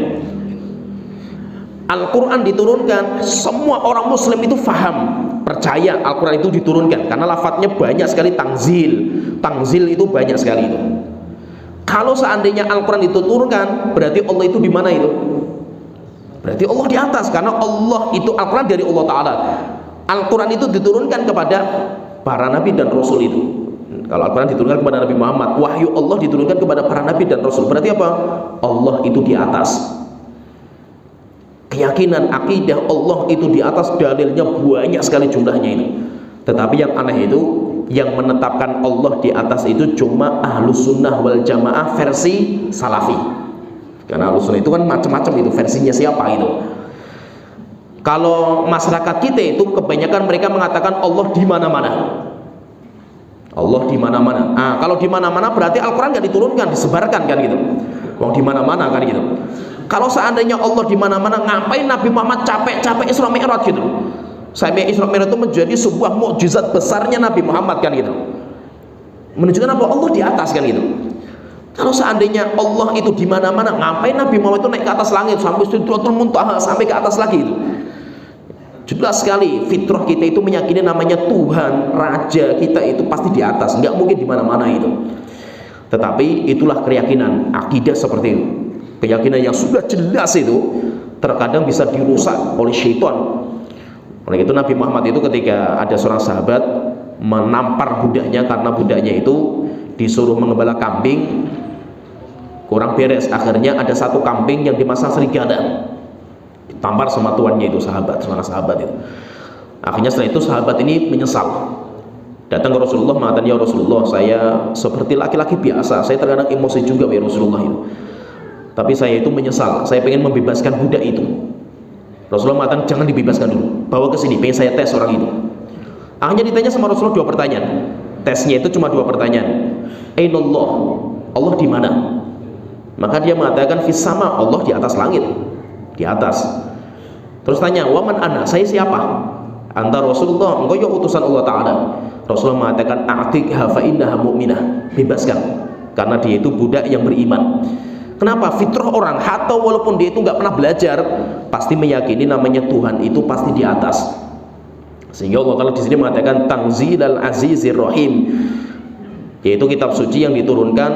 Al-Quran diturunkan, semua orang muslim itu faham, percaya Al-Quran itu diturunkan karena lafadznya banyak sekali, Tangzil itu banyak sekali itu. Kalau seandainya Al-Quran diturunkan, berarti Allah itu di mana itu? Berarti Allah di atas, karena Allah itu Al-Quran dari Allah Ta'ala. Al-Quran itu diturunkan kepada para nabi dan rasul itu. Kalau Al-Quran diturunkan kepada Nabi Muhammad, wahyu Allah diturunkan kepada para nabi dan rasul. Berarti apa? Allah itu di atas. Keyakinan akidah Allah itu di atas, dalilnya banyak sekali jumlahnya ini. Tetapi yang aneh itu, yang menetapkan Allah di atas itu cuma Ahlus Sunnah wal Jamaah versi Salafi. Karena Ahlus Sunnah itu kan macam-macam itu, versinya siapa itu. Kalau masyarakat kita itu kebanyakan mereka mengatakan Allah di mana-mana. Allah di mana-mana. Ah, kalau di mana-mana berarti Al-Quran nggak diturunkan, disebarkan kan gitu. Wong di mana-mana kan gitu. Kalau seandainya Allah di mana-mana, ngapain Nabi Muhammad capek-capek Isra Mi'raj gitu? Sampai Isra Mi'raj itu menjadi sebuah mukjizat besarnya Nabi Muhammad kan gitu. Menunjukkan apa? Allah di atas kan gitu. Kalau seandainya Allah itu di mana-mana, ngapain Nabi Muhammad itu naik ke atas langit sampai Sidratul Muntaha, sampai ke atas lagi itu? Jelas sekali fitrah kita itu meyakini namanya Tuhan, Raja kita itu pasti di atas, nggak mungkin di mana-mana itu. Tetapi itulah keyakinan, akidah seperti itu. Keyakinan yang sudah jelas itu terkadang bisa dirusak oleh syaitan. Oleh itu Nabi Muhammad itu ketika ada seorang sahabat menampar budaknya karena budaknya itu disuruh mengembala kambing, kurang beres, akhirnya ada satu kambing yang dimasang serigala, ditampar sama tuannya itu, seorang sahabat itu. Akhirnya setelah itu sahabat ini menyesal, datang ke Rasulullah mengatakan, ya Rasulullah, saya seperti laki-laki biasa, saya terkadang emosi juga ya Rasulullah itu, tapi saya itu menyesal, saya pengen membebaskan budak itu. Rasulullah mengatakan, jangan dibebaskan dulu, bawa ke sini, pengen saya tes orang itu. Akhirnya ditanya sama Rasulullah 2 pertanyaan. Tesnya itu cuma 2 pertanyaan. Ainallah, Allah di mana? Maka dia mengatakan fis sama, Allah di atas langit, di atas. Terus tanya, waman ana, saya siapa? Anta Rasulullah, engkau ya utusan Allah Ta'ala. Rasulullah mengatakan, a'tiqha fa innaha mu'minah, bebaskan, karena dia itu budak yang beriman. Kenapa? Fitrah orang, atau walaupun dia itu nggak pernah belajar, pasti meyakini namanya Tuhan itu pasti di atas. Sehingga Allah kalau di sini mengatakan Tanzilal Azizir Rahim, yaitu kitab suci yang diturunkan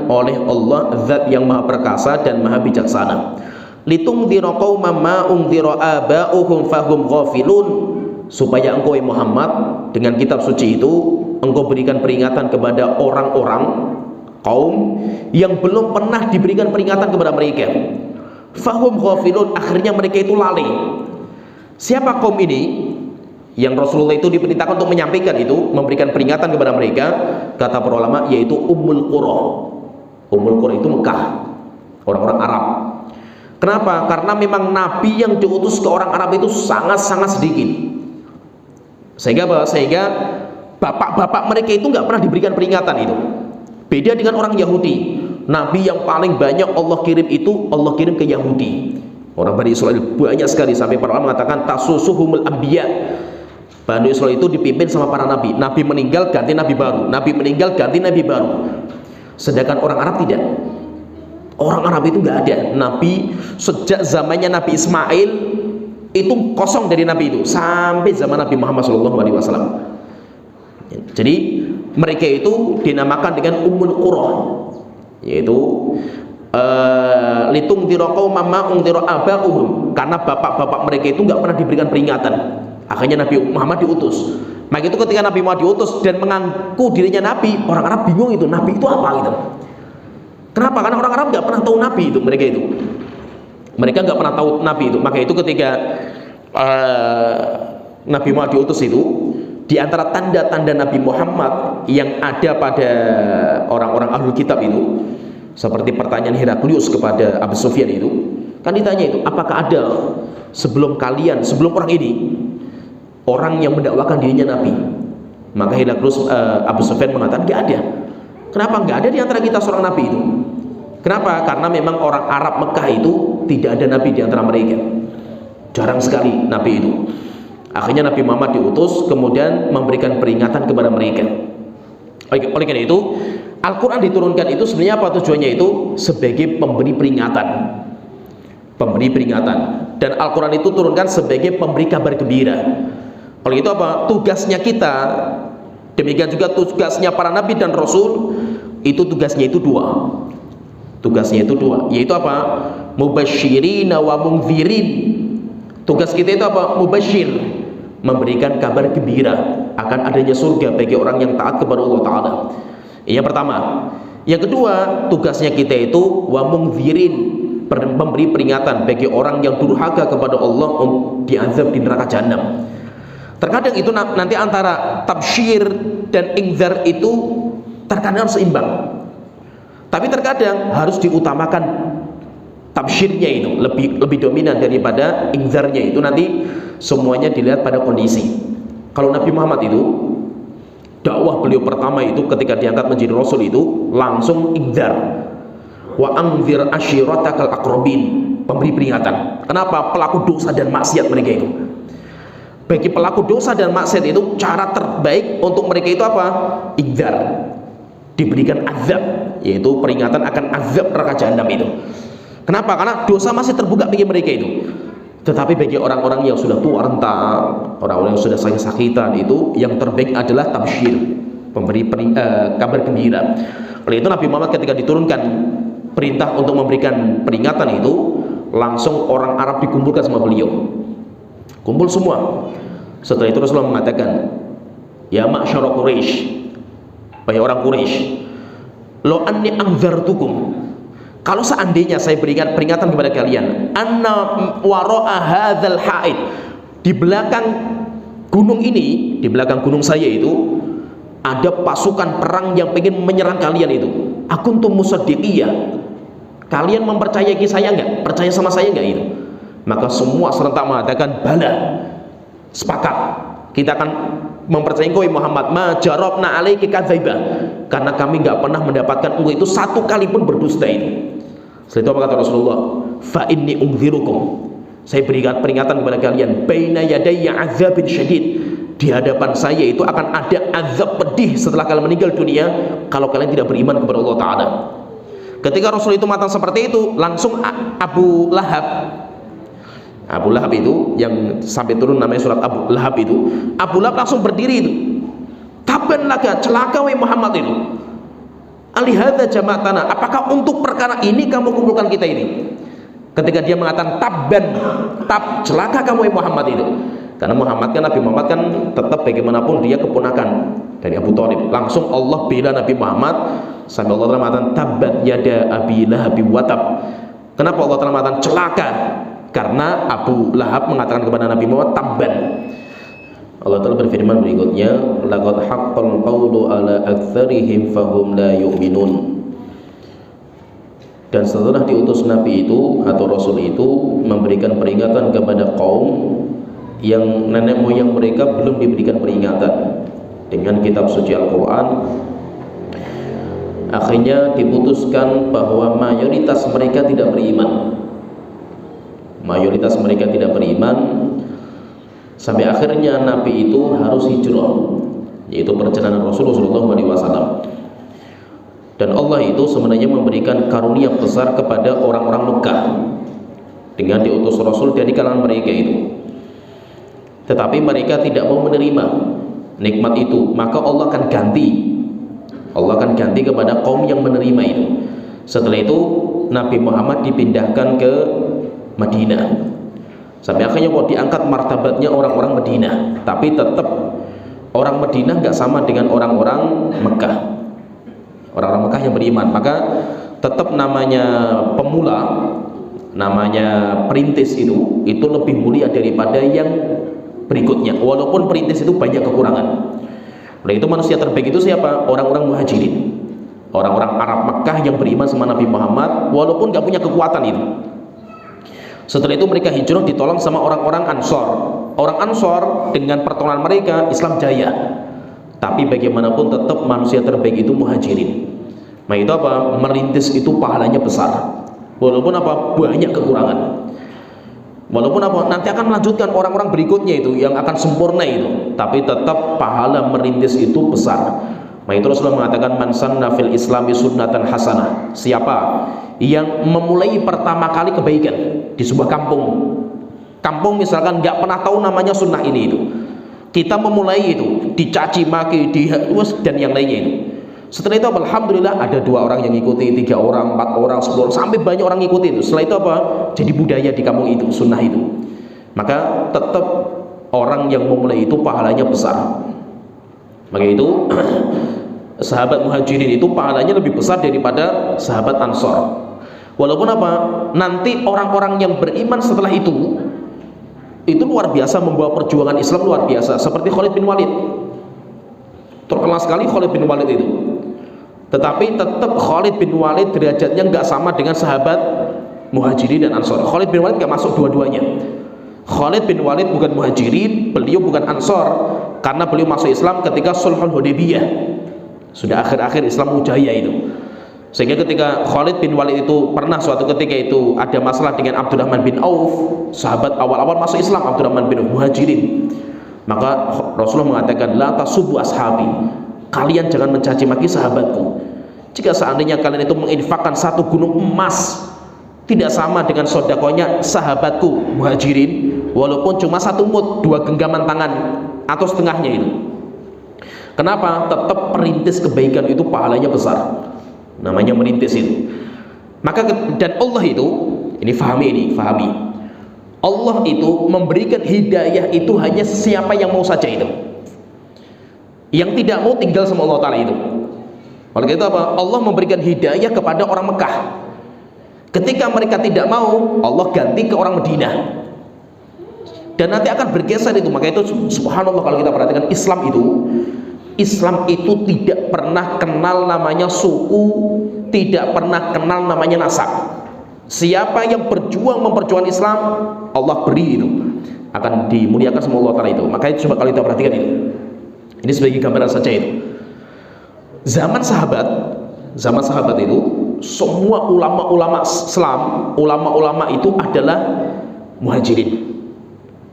oleh Allah, Zat yang maha perkasa dan maha bijaksana. Litungdhira qauman ma ungdhira aba'uhum fahum ghafilun, supaya engkau Muhammad dengan kitab suci itu engkau berikan peringatan kepada orang-orang kaum yang belum pernah diberikan peringatan kepada mereka. Fahum ghafilun, akhirnya mereka itu lalai. Siapa kaum ini yang Rasulullah itu diperintahkan untuk menyampaikan itu, memberikan peringatan kepada mereka? Kata para ulama, yaitu Ummul Qura. Ummul Qura itu Mekah, orang-orang Arab. Kenapa? Karena memang Nabi yang diutus ke orang Arab itu sangat-sangat sedikit. Sehingga bapak-bapak mereka itu nggak pernah diberikan peringatan itu. Beda dengan orang Yahudi. Nabi yang paling banyak Allah kirim itu Allah kirim ke Yahudi. Orang Bani Israel banyak sekali, sampai para ulama mengatakan tasusuhumul anbiya. Bani Israel itu dipimpin sama para nabi. Nabi meninggal ganti nabi baru, nabi meninggal ganti nabi baru. Sedangkan orang Arab tidak. Orang Arab itu nggak ada. Nabi sejak zamannya Nabi Ismail itu kosong dari nabi itu sampai zaman Nabi Muhammad SAW. Jadi mereka itu dinamakan dengan Ummul Qura, yaitu litung dirokau mama ungtiro abauhum, karena bapak-bapak mereka itu nggak pernah diberikan peringatan. Akhirnya Nabi Muhammad diutus. Maka itu ketika Nabi Muhammad diutus dan mengaku dirinya Nabi, orang Arab bingung itu Nabi itu apa gitu. Kenapa? Karena orang Arab nggak pernah tahu Nabi itu, mereka nggak pernah tahu Nabi itu. Maka itu ketika Nabi Muhammad diutus itu, di antara tanda-tanda Nabi Muhammad yang ada pada orang-orang ahlul kitab itu, seperti pertanyaan Heraklius kepada Abu Sufyan itu, kan ditanya itu, apakah ada sebelum kalian, sebelum orang ini, orang yang mendakwakan dirinya Nabi? Maka Heraklius, Abu Sufyan mengatakan nggak ada. Kenapa nggak ada di antara kita seorang Nabi itu? Kenapa? Karena memang orang Arab Mekah itu tidak ada Nabi di antara mereka, jarang sekali Nabi itu. Akhirnya Nabi Muhammad diutus, kemudian memberikan peringatan kepada mereka. Oleh karena itu, Al-Quran diturunkan itu sebenarnya apa tujuannya? Itu sebagai pemberi peringatan. Pemberi peringatan. Dan Al-Quran itu turunkan sebagai pemberi kabar gembira. Oleh itu apa? Tugasnya kita, demikian juga tugasnya para Nabi dan Rasul, itu tugasnya itu dua. Tugasnya itu dua, yaitu apa? Mubasyirina wa mungdzirin. Tugas kita itu apa? Mubasyir, memberikan kabar gembira akan adanya surga bagi orang yang taat kepada Allah Ta'ala. Yang pertama. Yang kedua, tugasnya kita itu wa mungdzirin, memberi peringatan bagi orang yang durhaka kepada Allah diazab di neraka jahanam. Terkadang itu nanti antara tabsyir dan ingzar itu terkadang seimbang, tapi terkadang harus diutamakan tabsyirnya itu lebih dominan daripada ingzarnya. Itu nanti semuanya dilihat pada kondisi. Kalau Nabi Muhammad itu dakwah beliau pertama itu ketika diangkat menjadi Rasul itu langsung ingzar. Wa anzir ashiratakal aqrabin, pemberi peringatan. Kenapa? Pelaku dosa dan maksiat mereka itu. Bagi pelaku dosa dan maksiat itu cara terbaik untuk mereka itu apa? Ingzar, diberikan azab, yaitu peringatan akan azab neraka jahanam itu. Kenapa? Karena dosa masih terbuka bagi mereka itu. Tetapi bagi orang-orang yang sudah tua renta, orang-orang yang sudah sakit-sakitan, itu yang terbaik adalah tabsyir, memberi kabar gembira. Oleh itu Nabi Muhammad ketika diturunkan perintah untuk memberikan peringatan itu, langsung orang Arab dikumpulkan sama beliau. Kumpul semua. Setelah itu Rasulullah mengatakan, ya ma'syara Quraisy, wahai orang Quraisy, lo anni anzartukum, kalau seandainya saya berikan peringatan kepada kalian, anna wara'a hadzal haid, di belakang gunung ini, di belakang gunung saya itu ada pasukan perang yang ingin menyerang kalian itu. Akuntum musaddiqiyah, kalian mempercayai saya enggak? Percaya sama saya enggak itu? Maka semua serentak mengatakan bala, sepakat, kita akan mempercayai engkau Muhammad, ma jarabna alaiki kadzaiba, karena kami enggak pernah mendapatkan engkau itu satu kali pun berdusta itu. Setelah itu apa kata Rasulullah? Fa inni ungdzirukum, saya berikan peringatan kepada kalian, baina yadayya azabin syadid, di hadapan saya itu akan ada azab pedih setelah kalian meninggal dunia kalau kalian tidak beriman kepada Allah Ta'ala. Ketika Rasul itu matang seperti itu, langsung Abu Lahab itu yang sampai turun namanya surat Abu Lahab itu, Abu Lahab langsung berdiri itu, taban laka, celaka wahai Muhammad itu, alihadza jama'tana, apakah untuk perkara ini kamu kumpulkan kita ini? Ketika dia mengatakan tabban, celaka kamu wahai Muhammad itu, Karena Nabi Muhammad kan tetap bagaimanapun dia keponakan dari Abu Thalib. Langsung Allah bela Nabi Muhammad sampai Allah Ta'ala mengatakan tabbat yada abi lahabi watab. Kenapa Allah Ta'ala mengatakan celaka? Karena Abu Lahab mengatakan kepada Nabi Muhammad tabban. Allah Ta'ala berfirman berikutnya, laqad haqqal qawlu ala aktsarihim fahum la yu'minun. Dan setelah diutus Nabi itu atau Rasul itu memberikan peringatan kepada kaum yang nenek moyang mereka belum diberikan peringatan dengan kitab suci Al-Quran, akhirnya diputuskan bahwa mayoritas mereka tidak beriman. Mayoritas mereka tidak beriman sampai akhirnya Nabi itu harus hijrah, yaitu perjalanan Rasulullah SAW. Dan Allah itu sebenarnya memberikan karunia besar kepada orang-orang Mekah dengan diutus Rasul dari kalangan mereka itu. Tetapi mereka tidak mau menerima nikmat itu, maka Allah akan ganti. Allah akan ganti kepada kaum yang menerima itu. Setelah itu Nabi Muhammad dipindahkan ke Madinah. Sampai akhirnya kok diangkat martabatnya orang-orang Madinah, tapi tetap orang Madinah nggak sama dengan orang-orang Mekah. Orang-orang Mekah yang beriman, maka tetap namanya pemula, namanya perintis itu lebih mulia daripada yang berikutnya, walaupun perintis itu banyak kekurangan. Oleh itu manusia terbaik itu siapa? Orang-orang muhajirin, orang-orang Arab Mekah yang beriman sama Nabi Muhammad walaupun gak punya kekuatan itu. Setelah itu mereka hijrah ditolong sama orang-orang Ansor. Orang Ansor dengan pertolongan mereka Islam jaya. Tapi bagaimanapun tetap manusia terbaik itu muhajirin. Nah itu apa? Merintis itu pahalanya besar, walaupun apa? Banyak kekurangan. Walaupun apa, nanti akan melanjutkan orang-orang berikutnya itu yang akan sempurna itu, tapi tetap pahala merintis itu besar. Nah itu Rasulullah mengatakan man sanna fil islami sunnatan hasanah. Siapa yang memulai pertama kali kebaikan di sebuah kampung misalkan nggak pernah tahu namanya sunnah ini itu, kita memulai itu dicaci maki, dan yang lainnya itu. Setelah itu alhamdulillah ada 2 orang yang ngikuti, 3 orang, 4 orang, 10 orang, sampai banyak orang ngikuti itu. Setelah itu apa? Jadi budaya di kampung itu, sunnah itu. Maka tetap orang yang memulai itu pahalanya besar. Maka itu sahabat muhajirin itu pahalanya lebih besar daripada sahabat Ansor. Walaupun apa? Nanti orang-orang yang beriman setelah itu luar biasa, membawa perjuangan Islam luar biasa. Seperti Khalid bin Walid. Terkenal sekali Khalid bin Walid itu. Tetapi tetap Khalid bin Walid derajatnya nggak sama dengan sahabat muhajirin dan Ansor. Khalid bin Walid nggak masuk dua-duanya. Khalid bin Walid bukan muhajirin, beliau bukan Ansor, karena beliau masuk Islam ketika Sulhul Hudaybiyah. Sudah akhir-akhir Islam mujaya itu. Sehingga ketika Khalid bin Walid itu pernah suatu ketika itu ada masalah dengan Abdurrahman bin Auf, sahabat awal-awal masuk Islam, Abdurrahman bin Auf muhajirin. Maka Rasulullah mengatakan la tasubbu ashabi, kalian jangan mencaci maki sahabatku. Jika seandainya kalian itu menginfakkan 1 gunung emas, tidak sama dengan sedekahnya sahabatku muhajirin, walaupun cuma 1 mud, 2 genggaman tangan atau setengahnya itu. Kenapa? Tetap perintis kebaikan itu pahalanya besar, namanya merintis itu. Maka dan Allah itu, ini fahami, Allah itu memberikan hidayah itu hanya siapa yang mau saja itu. Yang tidak mau tinggal sama Allah Ta'ala itu. Oleh itu apa? Allah memberikan hidayah kepada orang Mekah. Ketika mereka tidak mau, Allah ganti ke orang Madinah. Dan nanti akan bergeser itu. Maka itu subhanallah kalau kita perhatikan Islam itu tidak pernah kenal namanya suku, tidak pernah kenal namanya nasab. Siapa yang memperjuangkan Islam, Allah beri itu, akan dimuliakan sama Allah Ta'ala itu. Makanya coba kalau kita perhatikan itu. Ini sebagai gambaran saja itu. Zaman sahabat itu semua ulama-ulama Islam, ulama-ulama itu adalah muhajirin.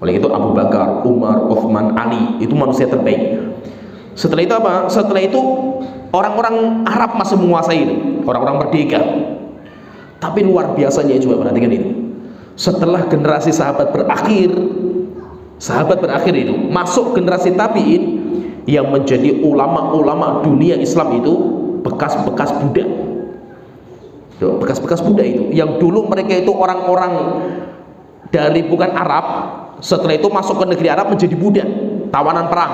Oleh itu Abu Bakar, Umar, Uthman, Ali itu manusia terbaik. Setelah itu apa? Setelah itu orang-orang Arab masih menguasai itu, orang-orang merdeka. Tapi luar biasanya coba perhatikan itu. Setelah generasi sahabat berakhir itu masuk generasi tabi'in yang menjadi ulama-ulama dunia Islam itu bekas-bekas budak. Bekas-bekas budak itu yang dulu mereka itu orang-orang dari bukan Arab, Setelah itu masuk ke negeri Arab menjadi budak, tawanan perang.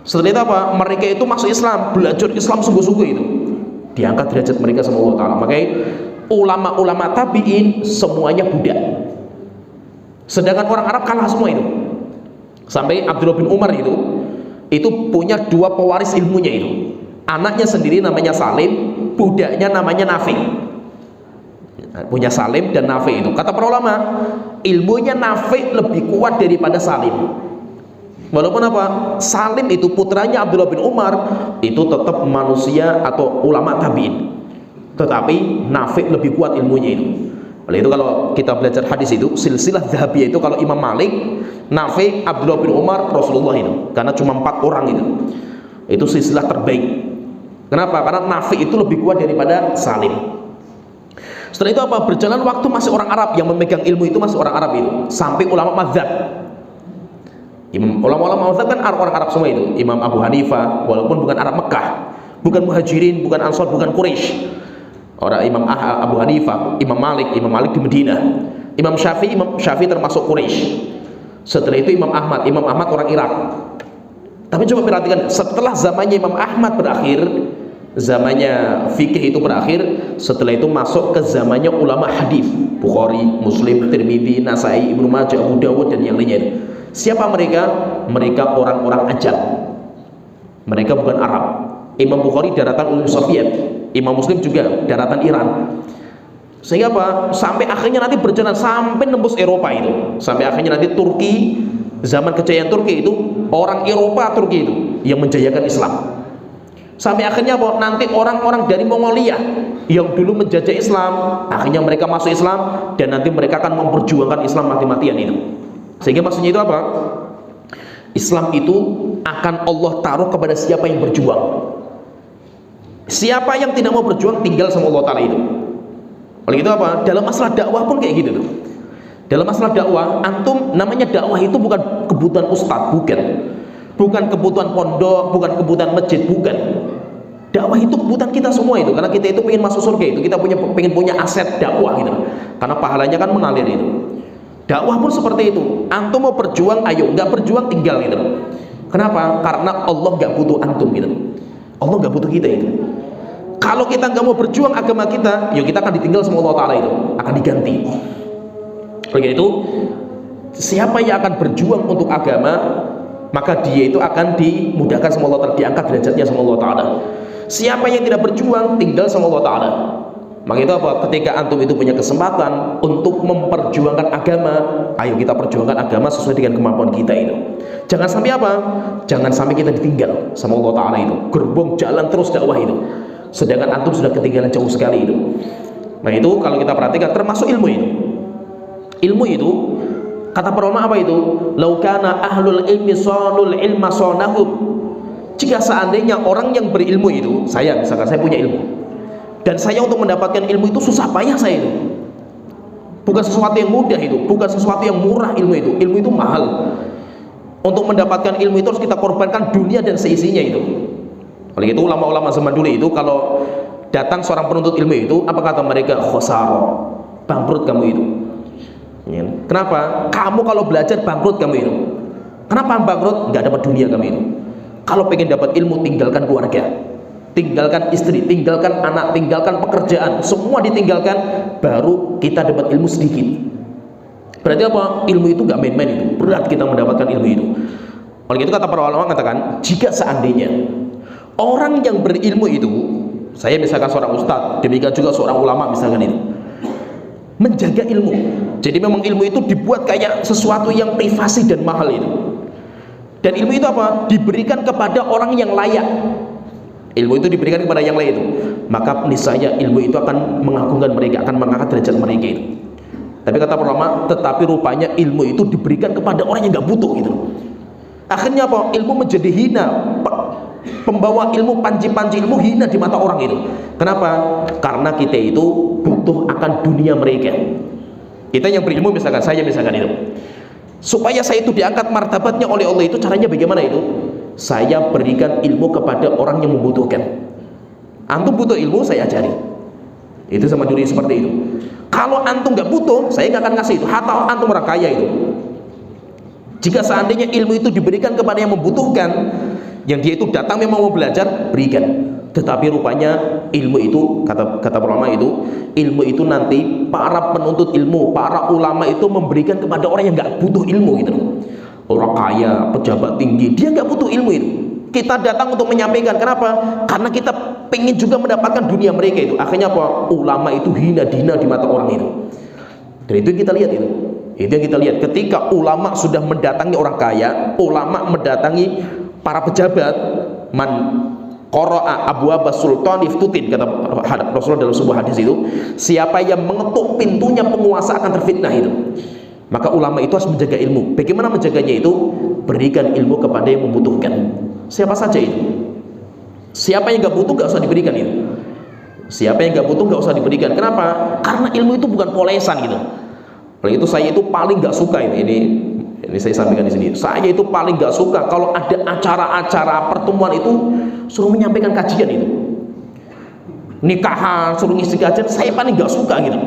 Setelah itu apa? Mereka itu masuk Islam, belajar Islam sungguh-sungguh itu. Diangkat derajat mereka sama Allah Ta'ala. Makanya ulama-ulama tabi'in semuanya budak. Sedangkan orang Arab kalah semua itu. Sampai Abdullah bin Umar itu punya dua pewaris ilmunya itu. Anaknya sendiri namanya Salim, budaknya namanya Nafi. Punya Salim dan Nafi itu. Kata para ulama, ilmunya Nafi lebih kuat daripada Salim. Walaupun apa? Salim itu putranya Abdullah bin Umar itu tetap manusia atau ulama tabi'in. Tetapi Nafi lebih kuat ilmunya itu. Oleh itu kalau kita belajar hadis itu, silsilah Zahabiyah itu kalau Imam Malik, Nafi, Abdullah bin Umar, Rasulullah itu. Karena cuma 4 orang itu. Itu silsilah terbaik. Kenapa? Karena Nafi itu lebih kuat daripada Salim. Setelah itu apa? Berjalan waktu masih orang Arab yang memegang ilmu itu masih orang Arab itu. Sampai ulama mazhab. Ulama-ulama mazhab kan orang Arab semua itu. Imam Abu Hanifah, walaupun bukan Arab Mekah, bukan Muhajirin, bukan Ansar, bukan Quraisy. Orang Imam Abu Hanifah, Imam Malik di Medina. Imam Syafi'i termasuk Quraisy. Setelah itu Imam Ahmad orang Irak. Tapi coba perhatikan, setelah zamannya Imam Ahmad berakhir, zamannya fikih itu berakhir, setelah itu masuk ke zamannya ulama hadis, Bukhari, Muslim, Tirmidzi, Nasai, Ibnu Majah, Abu Dawud dan yang lainnya. Siapa mereka? Mereka orang-orang ajam. Mereka bukan Arab. Imam Bukhari daratan Uni Soviet, Imam Muslim juga daratan Iran. Sehingga apa? Sampai akhirnya nanti berjalan sampai nembus Eropa itu. Sampai akhirnya nanti Turki, zaman kejayaan Turki itu, orang Eropa Turki itu yang menjayakan Islam. Sampai akhirnya apa? Nanti orang-orang dari Mongolia yang dulu menjajah Islam, akhirnya mereka masuk Islam dan nanti mereka akan memperjuangkan Islam mati-matian itu. Sehingga maksudnya itu apa? Islam itu akan Allah taruh kepada siapa yang berjuang. Siapa yang tidak mau berjuang tinggal sama Allah Ta'ala itu. Oleh itu apa? Dalam masalah dakwah pun kayak gitu tuh. Dalam masalah dakwah, antum namanya dakwah itu bukan kebutuhan ustadz, bukan kebutuhan pondok, bukan kebutuhan masjid, bukan. Dakwah itu kebutuhan kita semua itu, karena kita itu pengen masuk surga itu, kita pengen punya aset dakwah gitu. Karena pahalanya kan mengalir itu. Dakwah pun seperti itu. Antum mau berjuang, ayo. Nggak berjuang, tinggal gitu. Kenapa? Karena Allah nggak butuh antum gitu. Allah nggak butuh kita itu. Kalau kita nggak mau berjuang agama kita, yuk kita akan ditinggal sama Allah Ta'ala itu, akan diganti. Oleh itu, siapa yang akan berjuang untuk agama, maka dia itu akan dimudahkan sama Allah Ta'ala, diangkat derajatnya sama Allah Ta'ala. Siapa yang tidak berjuang, tinggal sama Allah Ta'ala. Maka itu apa? Ketika antum itu punya kesempatan untuk memperjuangkan agama, ayo kita perjuangkan agama sesuai dengan kemampuan kita itu. Jangan sampai apa? Jangan sampai kita ditinggal sama Allah Ta'ala itu. Gerbong jalan terus dakwah itu, sedangkan antum sudah ketinggalan jauh sekali itu. Nah itu kalau kita perhatikan termasuk ilmu itu. Ilmu itu kata para ulama apa itu? Laukana ahlul ilmi sonul ilma sonahum. Jika seandainya orang yang berilmu itu, saya misalkan saya punya ilmu, dan saya untuk mendapatkan ilmu itu susah payah saya itu. Bukan sesuatu yang mudah itu, bukan sesuatu yang murah ilmu itu. Ilmu itu mahal. Untuk mendapatkan ilmu itu harus kita korbankan dunia dan seisinya itu. Oleh itu ulama-ulama zaman dulu itu kalau datang seorang penuntut ilmu itu, apa kata mereka? Khosaro, bangkrut kamu itu. Kenapa? Kamu kalau belajar bangkrut kamu itu. Kenapa bangkrut? Nggak dapat dunia kamu itu. Kalau pengen dapat ilmu, tinggalkan keluarga, tinggalkan istri, tinggalkan anak, tinggalkan pekerjaan, semua ditinggalkan, baru kita dapat ilmu sedikit. Berarti apa? Ilmu itu nggak main-main itu, berat kita mendapatkan ilmu itu. Oleh itu kata para ulama mengatakan, jika seandainya orang yang berilmu itu, saya misalkan seorang ustadz, demikian juga seorang ulama misalkan itu, menjaga ilmu. Jadi memang ilmu itu dibuat kayak sesuatu yang privasi dan mahal itu. Dan ilmu itu apa? Diberikan kepada orang yang layak. Ilmu itu diberikan kepada yang lain itu, maka niscaya ilmu itu akan mengagungkan mereka, akan mengangkat derajat mereka itu. Tapi kata ulama, tetapi rupanya ilmu itu diberikan kepada orang yang nggak butuh gitu. Akhirnya apa? Ilmu menjadi hina. Pembawa ilmu, panci-panci ilmu hina di mata orang itu. Kenapa? Karena kita itu butuh akan dunia mereka. Kita yang berilmu misalkan, saya misalkan itu, supaya saya itu diangkat martabatnya oleh Allah itu caranya bagaimana itu? Saya berikan ilmu kepada orang yang membutuhkan. Antum butuh ilmu, saya ajari. Itu sama diri seperti itu. Kalau antum nggak butuh, saya nggak akan ngasih itu. Hatta antum orang kaya itu, Jika seandainya ilmu itu diberikan kepada yang membutuhkan, yang dia itu datang memang mau belajar, berikan. Tetapi rupanya ilmu itu, kata ulama itu, ilmu itu nanti para penuntut ilmu, para ulama itu memberikan kepada orang yang nggak butuh ilmu gitu. Orang kaya, pejabat tinggi, dia nggak butuh ilmu itu. Kita datang untuk menyampaikan. Kenapa? Karena kita pengen juga mendapatkan dunia mereka itu. Akhirnya apa? Ulama itu hina dina di mata orang itu. Dan itu yang kita lihat itu. Itu yang kita lihat. Ketika ulama sudah mendatangi orang kaya, ulama mendatangi para pejabat, man qara'a abwaaba sultan iftutin, kata Rasulullah dalam sebuah hadis itu, siapa yang mengetuk pintunya penguasa akan terfitnah itu. Maka ulama itu harus menjaga ilmu. Bagaimana menjaganya itu? Berikan ilmu kepada yang membutuhkan. Siapa saja itu. Siapa yang gak butuh gak usah diberikan itu. Siapa yang gak butuh gak usah diberikan. Kenapa? Karena ilmu itu bukan polesan gitu. Oleh itu saya itu paling gak suka ini saya sampaikan di sini. Saya itu paling gak suka kalau ada acara-acara pertemuan itu suruh menyampaikan kajian itu. Nikahan suruh ngisi kajian, saya paling gak suka gitu.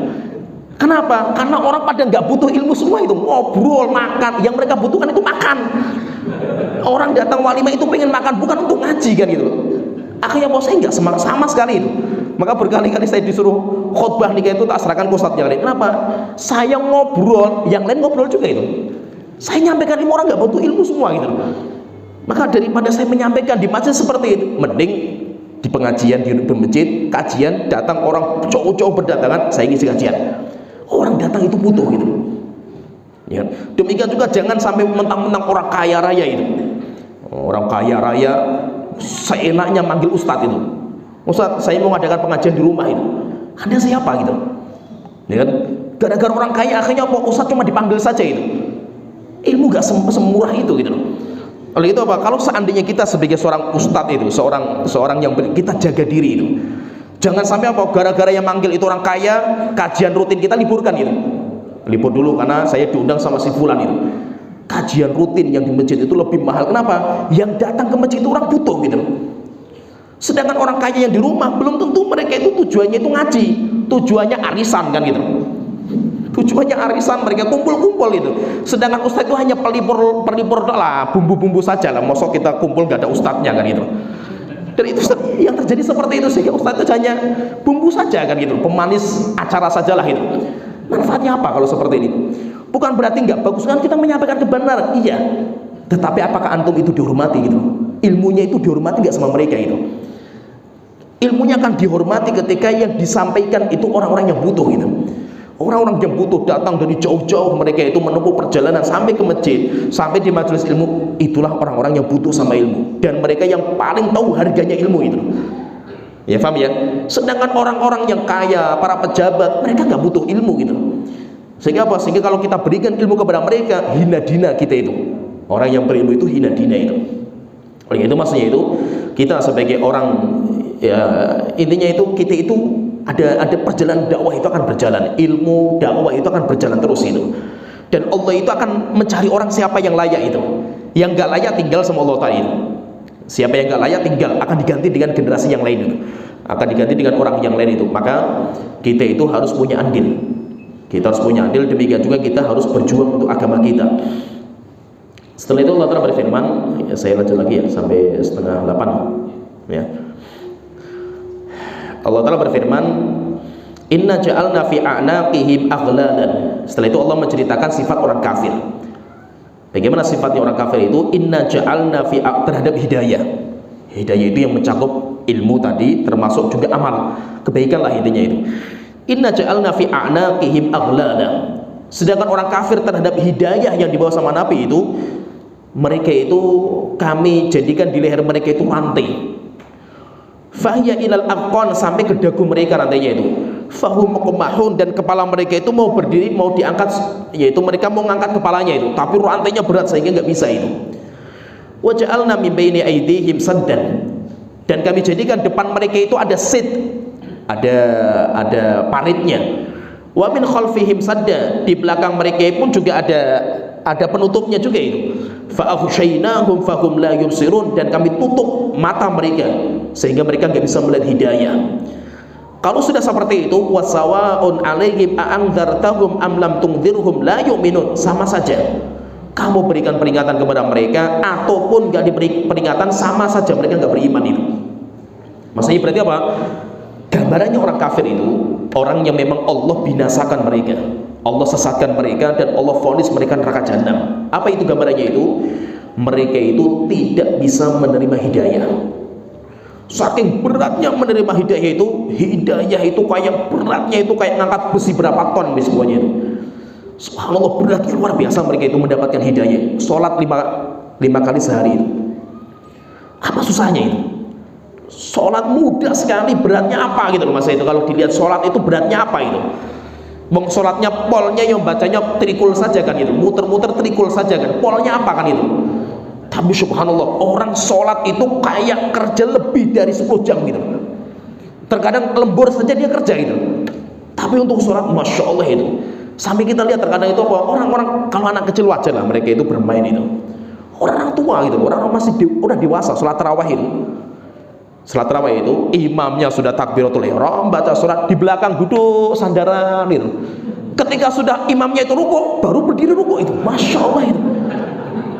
Kenapa? Karena orang pada nggak butuh ilmu semua itu, ngobrol, makan. Yang mereka butuhkan itu makan. Orang datang walimah itu pengen makan, bukan untuk ngaji kan gitu. Akhirnya bos saya nggak sama sekali itu. Maka berkali-kali saya disuruh khutbah nikah itu tak serahkan ke ustadz yang lain. Kenapa? Saya ngobrol, yang lain ngobrol juga itu. Saya nyampaikan ilmu, orang nggak butuh ilmu semua gitu. Maka daripada saya menyampaikan di masjid seperti itu, mending di pengajian di masjid, kajian datang orang jauh-jauh berdatangan, saya ngisi kajian. Orang datang itu butuh gitu. Ya. Demikian juga jangan sampai mentang-mentang orang kaya raya itu. Orang kaya raya seenaknya manggil ustadz itu. Ustadz, saya mau ngadakan pengajian di rumah itu. Anda siapa gitu? Ya kan? Gara-gara orang kaya akhirnya apa? Ustadz cuma dipanggil saja itu. Ilmu gak semurah itu gitu. Oleh itu apa? Kalau seandainya kita sebagai seorang ustadz itu, seorang yang kita jaga diri itu. Jangan sampai apa? Gara-gara yang manggil itu orang kaya, kajian rutin kita liburkan gitu. Libur dulu karena saya diundang sama si fulan itu. Kajian rutin yang di masjid itu lebih mahal. Kenapa? Yang datang ke masjid itu orang butuh gitu. Sedangkan orang kaya yang di rumah belum tentu mereka itu tujuannya itu ngaji, tujuannya arisan kan gitu. Tujuannya arisan, mereka kumpul-kumpul itu. Sedangkan ustadz itu hanya pelipur lah, bumbu-bumbu saja lah. Mosok kita kumpul gak ada ustadznya kan gitu. Dan itu yang terjadi seperti itu, sehingga ustadz itu hanya bumbu saja kan gitu, pemanis acara sajalah itu. Manfaatnya apa kalau seperti ini? Bukan berarti nggak bagus kan kita menyampaikan kebenaran, iya. Tetapi apakah antum itu dihormati gitu? Ilmunya itu dihormati nggak sama mereka itu? Ilmunya akan dihormati ketika yang disampaikan itu orang-orang yang butuh gitu. Orang-orang yang butuh datang dari jauh-jauh, mereka itu menempuh perjalanan sampai ke masjid, sampai di majelis ilmu. Itulah orang-orang yang butuh sama ilmu, dan mereka yang paling tahu harganya ilmu itu. Ya paham ya? Sedangkan orang-orang yang kaya, para pejabat, mereka nggak butuh ilmu gitu. Sehingga apa? Sehingga kalau kita berikan ilmu kepada mereka, hina dina kita itu. Orang yang berilmu itu hina dina itu. Oleh itu maksudnya itu kita sebagai orang, ya intinya itu kita itu ada perjalanan dakwah itu akan berjalan, ilmu dakwah itu akan berjalan terus itu. Dan Allah itu akan mencari orang siapa yang layak itu. Yang gak layak tinggal sama Allah Ta'ala. Siapa yang gak layak tinggal, akan diganti dengan generasi yang lain itu. Akan diganti dengan orang yang lain itu. Maka kita itu harus punya andil. Kita harus punya andil, demikian juga kita harus berjuang untuk agama kita. Setelah itu Allah Ta'ala berfirman, ya, saya lanjut lagi ya sampai 7:30 ya. Allah Ta'ala berfirman, inna ja'alna fi a'naqihim aghlalan. Setelah itu Allah menceritakan sifat orang kafir. Bagaimana sifatnya orang kafir itu? Inna ja'alna fi terhadap hidayah. Hidayah itu yang mencakup ilmu tadi, termasuk juga amal kebaikan lah intinya itu. Inna ja'alna fi a'naqihim aghlalan. Sedangkan orang kafir terhadap hidayah yang dibawa sama Nabi itu, mereka itu kami jadikan di leher mereka itu rantai. Fahya ilal aqon, sampai ke dagu mereka rantainya itu. Fahum muqmahun, dan kepala mereka itu mau berdiri, mau diangkat, yaitu mereka mau ngangkat kepalanya itu, tapi rantainya berat sehingga nggak bisa itu. Wa ja'alna min baini aydihim saddan, dan kami jadikan depan mereka itu ada sit, ada paritnya. Wa min khalfihim sadda, di belakang mereka pun juga ada penutupnya juga itu. Fa aghshaynahum fahum la yubsirun, dan kami tutup mata mereka sehingga mereka nggak bisa melihat hidayah. Kalau sudah seperti itu, wasawaun alaihim a'andzartahum am lam tundzirhum la yu'minun, sama saja kamu berikan peringatan kepada mereka ataupun gak diberi peringatan, sama saja mereka gak beriman itu. Maksudnya berarti apa? Gambarannya orang kafir itu orang yang memang Allah binasakan mereka, Allah sesatkan mereka, dan Allah vonis mereka neraka jahanam. Apa itu gambarannya itu? Mereka itu tidak bisa menerima hidayah. Saking beratnya menerima hidayah itu kayak beratnya itu kayak ngangkat besi berapa ton semuanya itu. Subhanallah, beratnya luar biasa mereka itu mendapatkan hidayah. Sholat lima kali sehari itu. Apa susahnya itu? Sholat mudah sekali, beratnya apa gitu loh masa itu. Kalau dilihat sholat itu beratnya apa itu? Wong sholatnya polnya yang bacanya trikul saja kan itu, muter-muter trikul saja kan, polnya apa kan itu. Tapi subhanallah, orang sholat itu kayak kerja lebih dari 10 jam gitu. Terkadang lembur saja dia kerja itu. Tapi untuk sholat, masya Allah itu. Sampai kita lihat terkadang itu apa? Orang-orang, kalau anak kecil wajar lah mereka itu bermain itu. Orang tua gitu, orang masih udah dewasa, sholat tarawih itu. Sholat tarawih itu imamnya sudah takbiratul ihram, baca surat, di belakang duduk sandaran itu. Ketika sudah imamnya itu ruku, baru berdiri ruku itu. Masya Allah itu.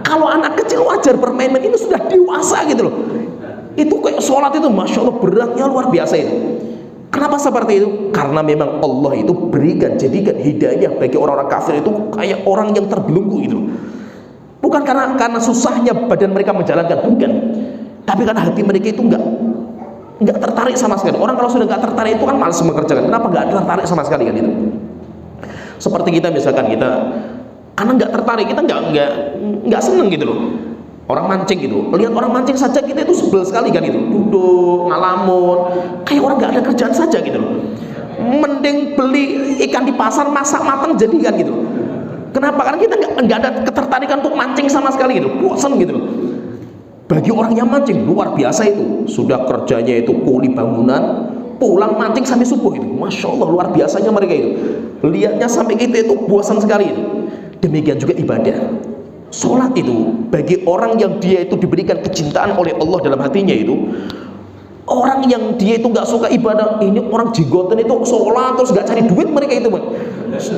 Kalau anak kecil wajar bermain-main, ini sudah dewasa gitu loh. Itu kayak sholat itu masya Allah beratnya luar biasa itu. Kenapa seperti itu? Karena memang Allah itu jadikan hidayah bagi orang-orang kafir itu kayak orang yang terbelenggu gitu. Bukan karena susahnya badan mereka menjalankan, bukan. Tapi karena hati mereka itu nggak tertarik sama sekali. Orang kalau sudah nggak tertarik itu kan malas mengerjakan. Kenapa nggak tertarik sama sekali kan itu? Seperti kita misalkan kita karena nggak tertarik, kita nggak seneng gitu loh. Orang mancing gitu, lihat orang mancing saja kita itu sebel sekali kan itu, duduk ngalamun kayak orang nggak ada kerjaan saja gitu loh. Mending beli ikan di pasar masak matang jadi kan gitu. Kenapa? Karena kita nggak ada ketertarikan untuk mancing sama sekali gitu, bosan gitu loh. Bagi orang yang mancing luar biasa itu, sudah kerjanya itu kuli bangunan, pulang mancing sampai subuh itu, masya Allah luar biasanya mereka itu. Lihatnya sampai kita itu bosan sekali itu. Demikian juga ibadah. Sholat itu bagi orang yang dia itu diberikan kecintaan oleh Allah dalam hatinya itu, orang yang dia itu nggak suka ibadah, ini orang jenggotan itu sholat terus nggak cari duit mereka itu,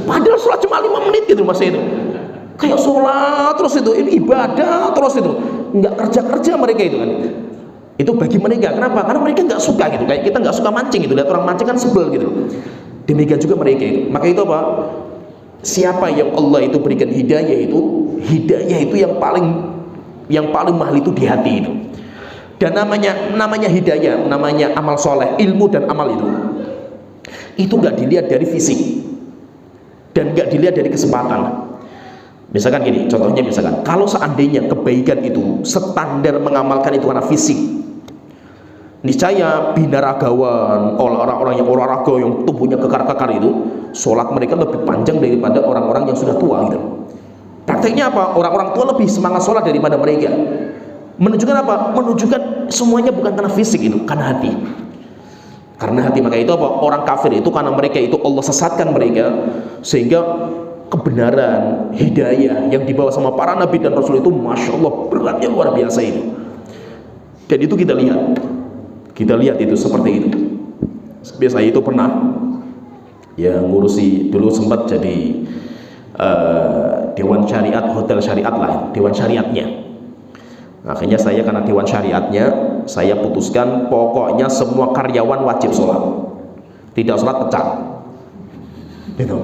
padahal sholat cuma 5 menit gitu masa itu, kayak sholat terus itu, ini ibadah terus itu, nggak kerja mereka itu kan. Itu bagi mereka. Kenapa? Karena mereka nggak suka gitu, kayak kita nggak suka mancing gitu, lihat orang mancing kan sebel gitu. Demikian juga mereka itu. Maka itu apa? Siapa yang Allah itu berikan hidayah itu yang paling mahal itu di hati itu. Dan namanya hidayah, namanya amal soleh, ilmu dan amal itu gak dilihat dari fisik dan gak dilihat dari kesempatan. Misalkan gini, contohnya misalkan kalau seandainya kebaikan itu standar mengamalkan itu karena fisik, niscaya binaragawan, orang-orang yang olahraga yang tubuhnya kekar-kekar itu, sholat mereka lebih panjang daripada orang-orang yang sudah tua gitu. Prakteknya apa? Orang-orang tua lebih semangat sholat daripada mereka. Menunjukkan apa? Menunjukkan semuanya bukan karena fisik itu, karena hati. Karena hati. Maka itu apa? Orang kafir itu karena mereka itu Allah sesatkan mereka, sehingga kebenaran, hidayah yang dibawa sama para nabi dan rasul itu masya Allah beratnya luar biasa itu. Dan itu kita lihat itu seperti itu. Biasanya itu pernah ya ngurusi, dulu sempat jadi dewan syariat, hotel syariat lah, dewan syariatnya. Akhirnya saya karena dewan syariatnya, saya putuskan pokoknya semua karyawan wajib sholat, tidak sholat pecat gitu.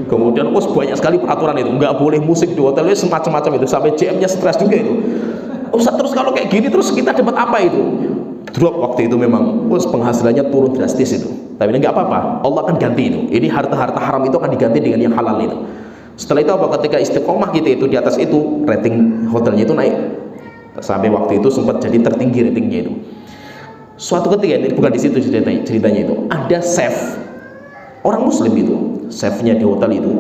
Kemudian banyak sekali peraturan itu, nggak boleh musik di hotelnya semacam-macam itu, sampai GM-nya stres juga itu. Ustaz, terus kalau kayak gini terus kita dapat apa itu? Drop waktu itu memang penghasilannya turun drastis itu. Tapi ini nggak apa-apa, Allah akan ganti itu. Ini harta haram itu akan diganti dengan yang halal itu. Setelah itu apa? Ketika istiqomah kita itu di atas itu, rating hotelnya itu naik. Sampai waktu itu sempat jadi tertinggi ratingnya itu. Suatu ketika, ini bukan di situ ceritanya itu, ada chef orang muslim itu, chefnya di hotel itu,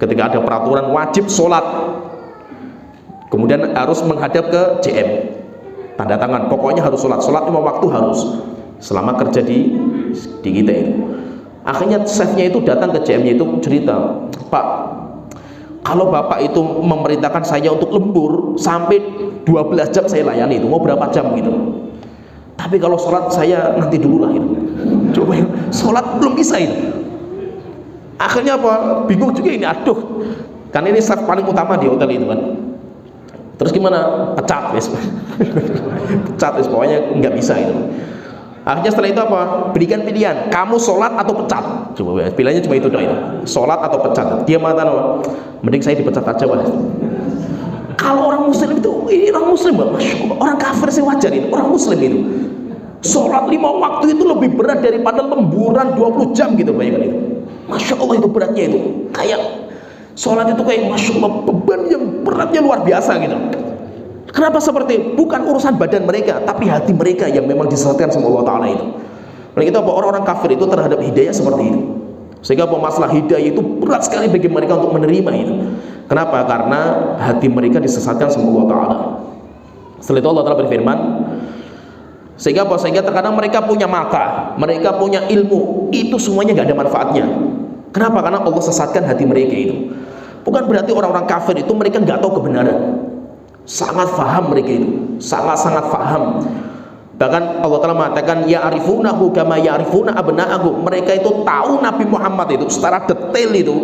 ketika ada peraturan wajib sholat, kemudian harus menghadap ke GM, tanda tangan, pokoknya harus sholat 5 waktu harus, selama kerja di kita itu. Akhirnya chefnya itu datang ke GM-nya itu cerita, Pak, kalau Bapak itu memerintahkan saya untuk lembur sampai 12 jam saya layani itu, mau berapa jam gitu. Tapi kalau sholat saya nanti dulu lah itu. Coba sholat belum bisa itu. Akhirnya apa? Bingung juga ini. Aduh, Kan ini staff paling utama di hotel itu kan. Terus gimana? Pecat wes. Pecat wes, pokoknya nggak bisa itu. Akhirnya setelah itu apa? Berikan pilihan, kamu sholat atau pecat. Coba pilihannya cuma itu doang itu. Sholat atau pecat. Dia mengatakan apa? Mending saya dipecat aja, Pak. Kalau orang muslim itu, ini orang muslim, Masya Allah. Orang kafir sih wajar itu, orang muslim itu. Sholat 5 waktu itu lebih berat daripada lemburan 20 jam gitu, bayangkan itu. Masya Allah, itu beratnya itu. Kayak sholat itu kayak Masya Allah, beban yang beratnya luar biasa gitu. Kenapa seperti? Bukan urusan badan mereka, tapi hati mereka yang memang disesatkan sama Allah Ta'ala itu. Oleh itu apa? Orang-orang kafir itu terhadap hidayah seperti itu. Sehingga masalah hidayah itu berat sekali bagi mereka untuk menerima itu. Kenapa? Karena hati mereka disesatkan sama Allah Ta'ala. Setelah itu Allah Ta'ala berfirman, sehingga apa? Sehingga terkadang mereka punya mata, mereka punya ilmu, itu semuanya gak ada manfaatnya. Kenapa? Karena Allah sesatkan hati mereka itu. Bukan berarti orang-orang kafir itu mereka gak tahu kebenaran. Sangat faham mereka itu, sangat-sangat faham. Bahkan Allah Ta'ala mengatakan ya'rifunahu kama ya'rifuna abna'ahum. Mereka itu tahu Nabi Muhammad itu secara detail itu,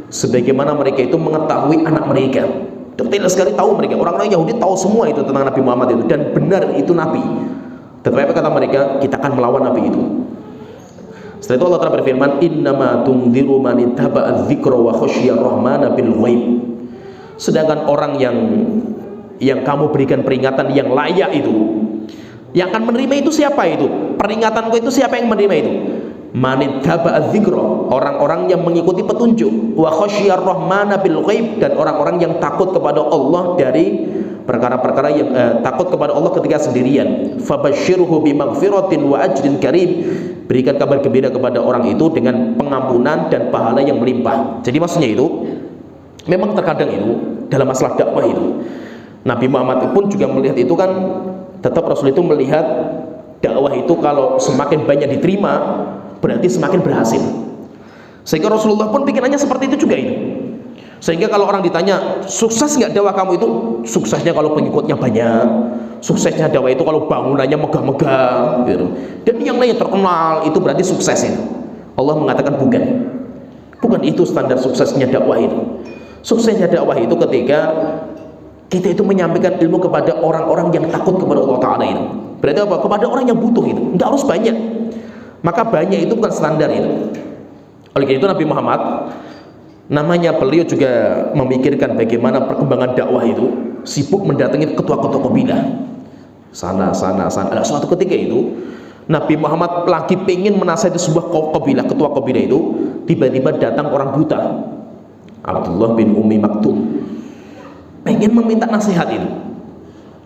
sebagaimana mereka itu mengetahui anak mereka. Detail sekali tahu mereka. Orang-orang Yahudi tahu semua itu tentang Nabi Muhammad itu, dan benar itu Nabi. Tetapi kata mereka, kita akan melawan Nabi itu. Setelah itu Allah Ta'ala berfirman, innama tunziru man ittaba'a dzikra wa khasyiyar rahmana bil ghaib. Sedangkan orang yang kamu berikan peringatan yang layak itu, yang akan menerima itu siapa itu? Peringatanku itu siapa yang menerima itu? Manittaba'a dzikra, orang-orang yang mengikuti petunjuk, wa khasyiyar rahmana bil ghaib, dan orang-orang yang takut kepada Allah dari perkara-perkara yang takut kepada Allah ketika sendirian. Fabasyirhu bimaghfiratin wa ajrin karim. Berikan kabar gembira kepada orang itu dengan pengampunan dan pahala yang melimpah. Jadi maksudnya itu memang terkadang itu dalam masalah dakwah itu Nabi Muhammad pun juga melihat itu kan, tetap Rasul itu melihat dakwah itu kalau semakin banyak diterima berarti semakin berhasil. Sehingga Rasulullah pun pikirannya seperti itu juga itu. Sehingga kalau orang ditanya sukses nggak dakwah kamu itu, suksesnya kalau pengikutnya banyak, suksesnya dakwah itu kalau bangunannya megah-megah gitu. Dan yang lainnya terkenal, itu berarti sukses itu. Allah mengatakan bukan itu standar suksesnya dakwah itu. Suksesnya dakwah itu ketika kita itu menyampaikan ilmu kepada orang-orang yang takut kepada Allah Ta'ala itu. Berarti apa? Kepada orang yang butuh itu. Nggak harus banyak. Maka banyak itu bukan standar itu. Oleh karena itu Nabi Muhammad, namanya beliau juga memikirkan bagaimana perkembangan dakwah itu, sibuk mendatangi ketua-ketua kabilah. Sana. Ada suatu ketika itu Nabi Muhammad lagi pengen menasihati sebuah kabilah, ketua kabilah itu, tiba-tiba datang orang buta, Abdullah bin Ummi Maktum, pengen meminta nasihat itu.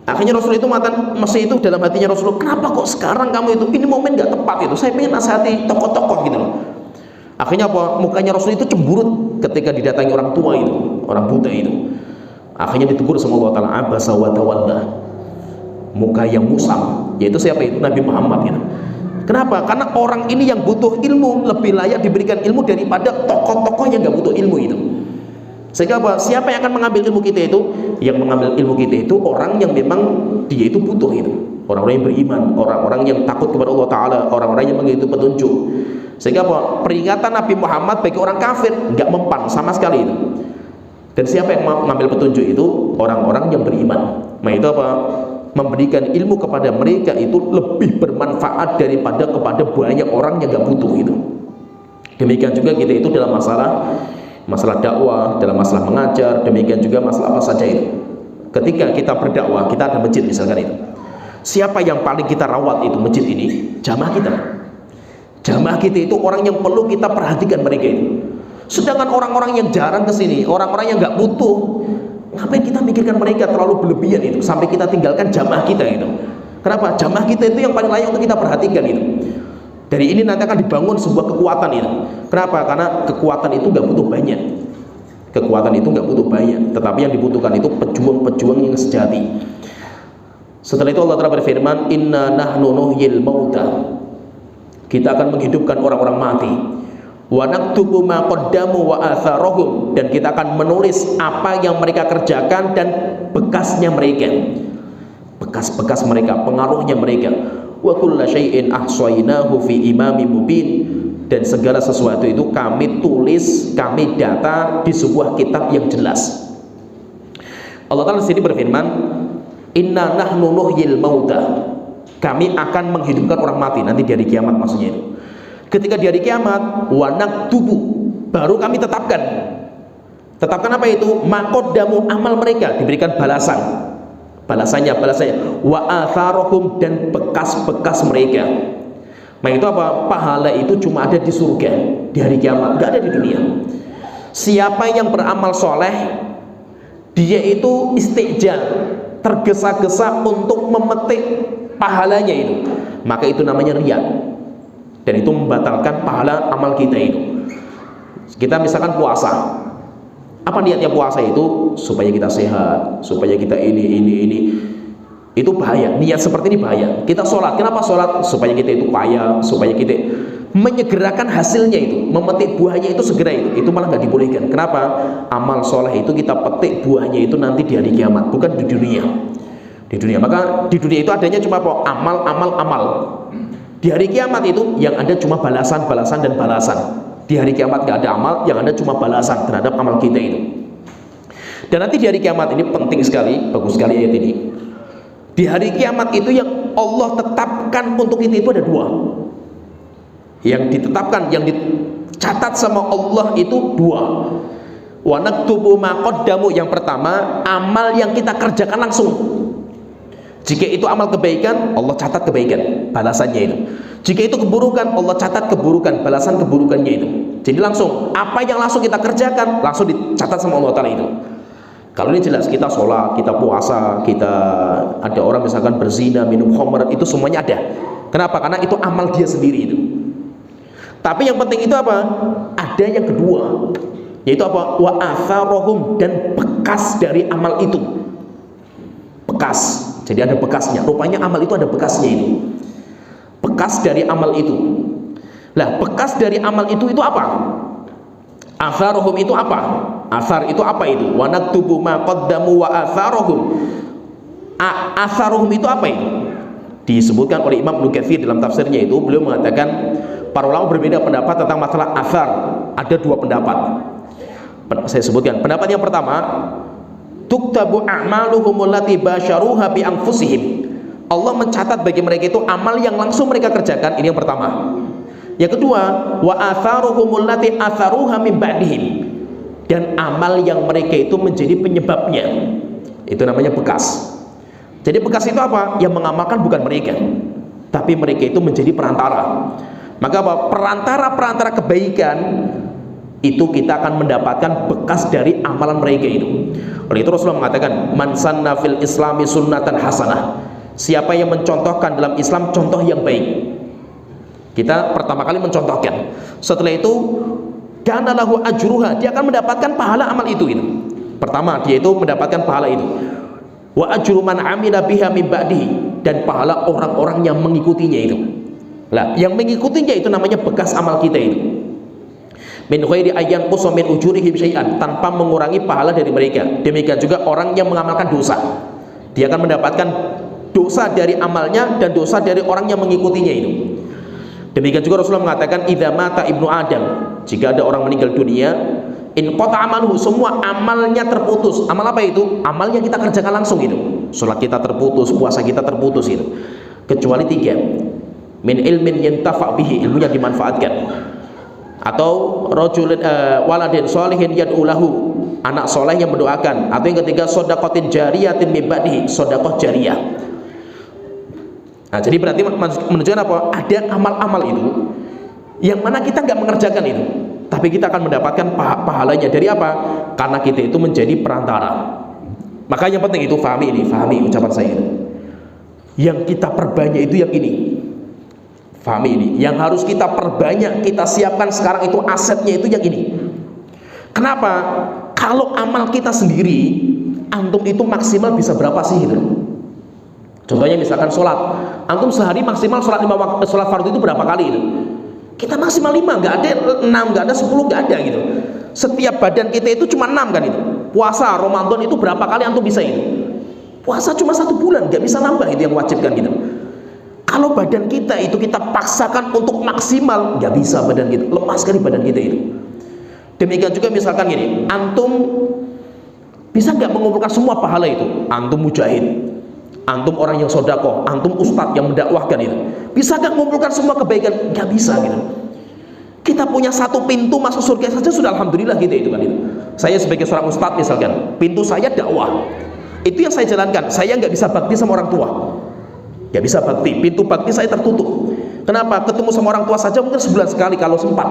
Akhirnya Rasul itu mengatakan, masih itu dalam hatinya Rasul, kenapa kok sekarang kamu itu, ini momen gak tepat itu, saya pengen nasihati tokoh-tokoh gitu loh. Akhirnya apa? Mukanya Rasul itu cemburut ketika didatangi orang tua itu, orang buta itu. Akhirnya ditegur sama Allah Ta'ala, abasa wa tawalla, muka yang musam, yaitu siapa itu? Nabi Muhammad gitu. Kenapa? Karena orang ini yang butuh ilmu lebih layak diberikan ilmu daripada tokoh-tokoh yang gak butuh ilmu itu. Sehingga apa? Siapa yang akan mengambil ilmu kita itu? Yang mengambil ilmu kita itu orang yang memang dia itu butuh itu, orang-orang yang beriman, orang-orang yang takut kepada Allah Ta'ala, orang-orang yang mengikuti petunjuk. Sehingga apa? Peringatan Nabi Muhammad bagi orang kafir nggak mempan sama sekali itu. Dan siapa yang mengambil petunjuk itu? Orang-orang yang beriman. Nah itu apa? Memberikan ilmu kepada mereka itu lebih bermanfaat daripada kepada banyak orang yang nggak butuh itu. Demikian juga kita itu dalam masalah dakwah, dalam masalah mengajar, demikian juga masalah apa saja itu. Ketika kita berdakwah, kita ada masjid misalkan itu, siapa yang paling kita rawat itu masjid ini? Jamaah kita. Jamaah kita itu orang yang perlu kita perhatikan mereka itu. Sedangkan orang-orang yang jarang kesini, orang-orang yang nggak butuh, ngapain kita mikirkan mereka terlalu berlebihan itu, sampai kita tinggalkan jamaah kita itu. Kenapa? Jamaah kita itu yang paling layak untuk kita perhatikan itu. Dari ini nanti akan dibangun sebuah kekuatan itu. Kenapa? Karena kekuatan itu nggak butuh banyak. Kekuatan itu nggak butuh banyak, tetapi yang dibutuhkan itu pejuang-pejuang yang sejati. Setelah itu Allah Ta'ala berfirman, inna nahnu nuhyil mauta, kita akan menghidupkan orang-orang mati, wa naktubu ma qaddamu wa atharahum, dan kita akan menulis apa yang mereka kerjakan dan bekasnya mereka, bekas-bekas mereka, pengaruhnya mereka. Wa kulla syai'in ahsaynahu fi imamin mubin, dan segala sesuatu itu kami tulis, kami data di sebuah kitab yang jelas. Allah Ta'ala di sini berfirman, inna nahnu nuhyil mauta, kami akan menghidupkan orang mati nanti di hari kiamat, maksudnya itu. Ketika di hari kiamat, wa naktubu, baru kami tetapkan apa itu? Maqaddamu, amal mereka, diberikan balasannya, wa atharohum, dan bekas-bekas mereka. Nah itu apa? Pahala itu cuma ada di surga di hari kiamat, nggak ada di dunia. Siapa yang beramal soleh, dia itu istijal, tergesa-gesa untuk memetik pahalanya itu, maka itu namanya riya, dan itu membatalkan pahala amal kita itu. Kita misalkan puasa, apa niatnya puasa itu? Supaya kita sehat, supaya kita ini. Itu bahaya, niat seperti ini bahaya. Kita sholat, kenapa sholat? Supaya kita itu kaya, supaya kita menyegerakan hasilnya itu, memetik buahnya itu segera itu malah nggak dibolehkan. Kenapa? Amal soleh itu kita petik buahnya itu nanti di hari kiamat, bukan di dunia. Maka di dunia itu adanya cuma apa? Amal. Di hari kiamat itu yang ada cuma balasan dan balasan. Di hari kiamat nggak ada amal, yang ada cuma balasan terhadap amal kita itu. Dan nanti di hari kiamat ini penting sekali, bagus sekali ayat ini. Di hari kiamat itu yang Allah tetapkan untuk kita itu ada dua. Yang ditetapkan, yang dicatat sama Allah itu dua. Wa naktubu ma qaddamu, yang pertama amal yang kita kerjakan langsung. Jika itu amal kebaikan, Allah catat kebaikan, balasannya itu. Jika itu keburukan, Allah catat keburukan, balasan keburukannya itu. Jadi langsung apa yang langsung kita kerjakan langsung dicatat sama Allah Ta'ala itu. Kalau ini jelas, kita sholat, kita puasa, kita ada orang misalkan berzina, minum khamr, itu semuanya ada. Kenapa? Karena itu amal dia sendiri itu. Tapi yang penting itu apa? Ada yang kedua, yaitu apa? Wa atharohum, dan bekas dari amal itu. Bekas, jadi ada bekasnya. Rupanya amal itu ada bekasnya itu. Bekas dari amal itu. Lah, bekas dari amal itu apa? Atharohum itu apa? Athar itu apa itu? Wa naktubu ma qaddamu wa atharohum. Atharohum itu apa itu? Disebutkan oleh Imam Ibnu Katsir dalam tafsirnya itu, beliau mengatakan para ulama berbeda pendapat tentang masalah athar. Ada dua pendapat. Saya sebutkan. Pendapat yang pertama, tuktabu a'maluhum allati basyaruha bi anfusihim. Allah mencatat bagi mereka itu amal yang langsung mereka kerjakan. Ini yang pertama. Yang kedua, wa atharuhum allati atharuha min ba'dihim, dan amal yang mereka itu menjadi penyebabnya. Itu namanya bekas. Jadi bekas itu apa? Yang mengamalkan bukan mereka, tapi mereka itu menjadi perantara. Maka apa? Perantara kebaikan itu kita akan mendapatkan bekas dari amalan mereka itu. Oleh itu Rasulullah mengatakan, man sanna fil islami sunnatan hasanah. Siapa yang mencontohkan dalam Islam contoh yang baik. Kita pertama kali mencontohkan. Setelah itu kana lahu ajruha, dia akan mendapatkan pahala amal itu. Pertama, dia itu mendapatkan pahala itu. Wa ajru man amila biha min ba'dihi, dan pahala orang-orang yang mengikutinya itu. Lah, yang mengikutinya itu namanya bekas amal kita itu. Min ghairi ayyan qusa min ujurihim syai'an, tanpa mengurangi pahala dari mereka. Demikian juga orang yang mengamalkan dosa, dia akan mendapatkan dosa dari amalnya dan dosa dari orang yang mengikutinya itu. Demikian juga Rasulullah mengatakan, idza mata ibnu Adam, jika ada orang meninggal dunia, in qata amaluhu, semua amalnya terputus. Amal apa itu? Amal yang kita kerjakan langsung itu. Salat kita terputus, puasa kita terputus itu. Kecuali tiga. Min ilmin yantafa bihi, ilmu yang dimanfaatkan. Atau rajulun waladin sholihin yad'u lahu, anak soleh yang mendoakan. Atau yang ketiga, shadaqatin jariyatin min ba'dihi, sedekah jariyah. Nah, jadi berarti menunjukkan apa? Ada amal-amal itu yang mana kita nggak mengerjakan itu, tapi kita akan mendapatkan pahalanya. Dari apa? Karena kita itu menjadi perantara. Maka yang penting itu fahami ucapan saya itu. Yang kita perbanyak itu yang ini. Fahami ini. Yang harus kita perbanyak, kita siapkan sekarang itu asetnya itu yang ini. Kenapa? Kalau amal kita sendiri, antum itu maksimal bisa berapa sih gitu? Contohnya misalkan sholat, antum sehari maksimal sholat 5 waktu, sholat fardu itu berapa kali itu? Kita maksimal 5, nggak ada 6, nggak ada 10, nggak ada gitu. Setiap badan kita itu cuma 6 kan itu. Puasa Ramadan itu berapa kali antum bisa itu? Puasa cuma 1 bulan, nggak bisa nambah itu yang wajib kan gitu. Kalau Kalau badan kita itu kita paksakan untuk maksimal, nggak bisa badan kita, lemah sekali badan kita itu. Demikian juga misalkan gini, antum bisa nggak mengumpulkan semua pahala itu? Antum mujahid, antum orang yang sodakoh, antum ustadz yang mendakwahkan itu, bisa nggak mengumpulkan semua kebaikan? Nggak bisa gitu. Kita punya satu pintu masuk surga saja sudah alhamdulillah gitu itu kan itu. Saya sebagai seorang ustadz misalkan, pintu saya dakwah, itu yang saya jalankan. Saya nggak bisa bakti sama orang tua, nggak bisa bakti, pintu bakti saya tertutup. Kenapa? Ketemu sama orang tua saja mungkin sebulan sekali kalau sempat.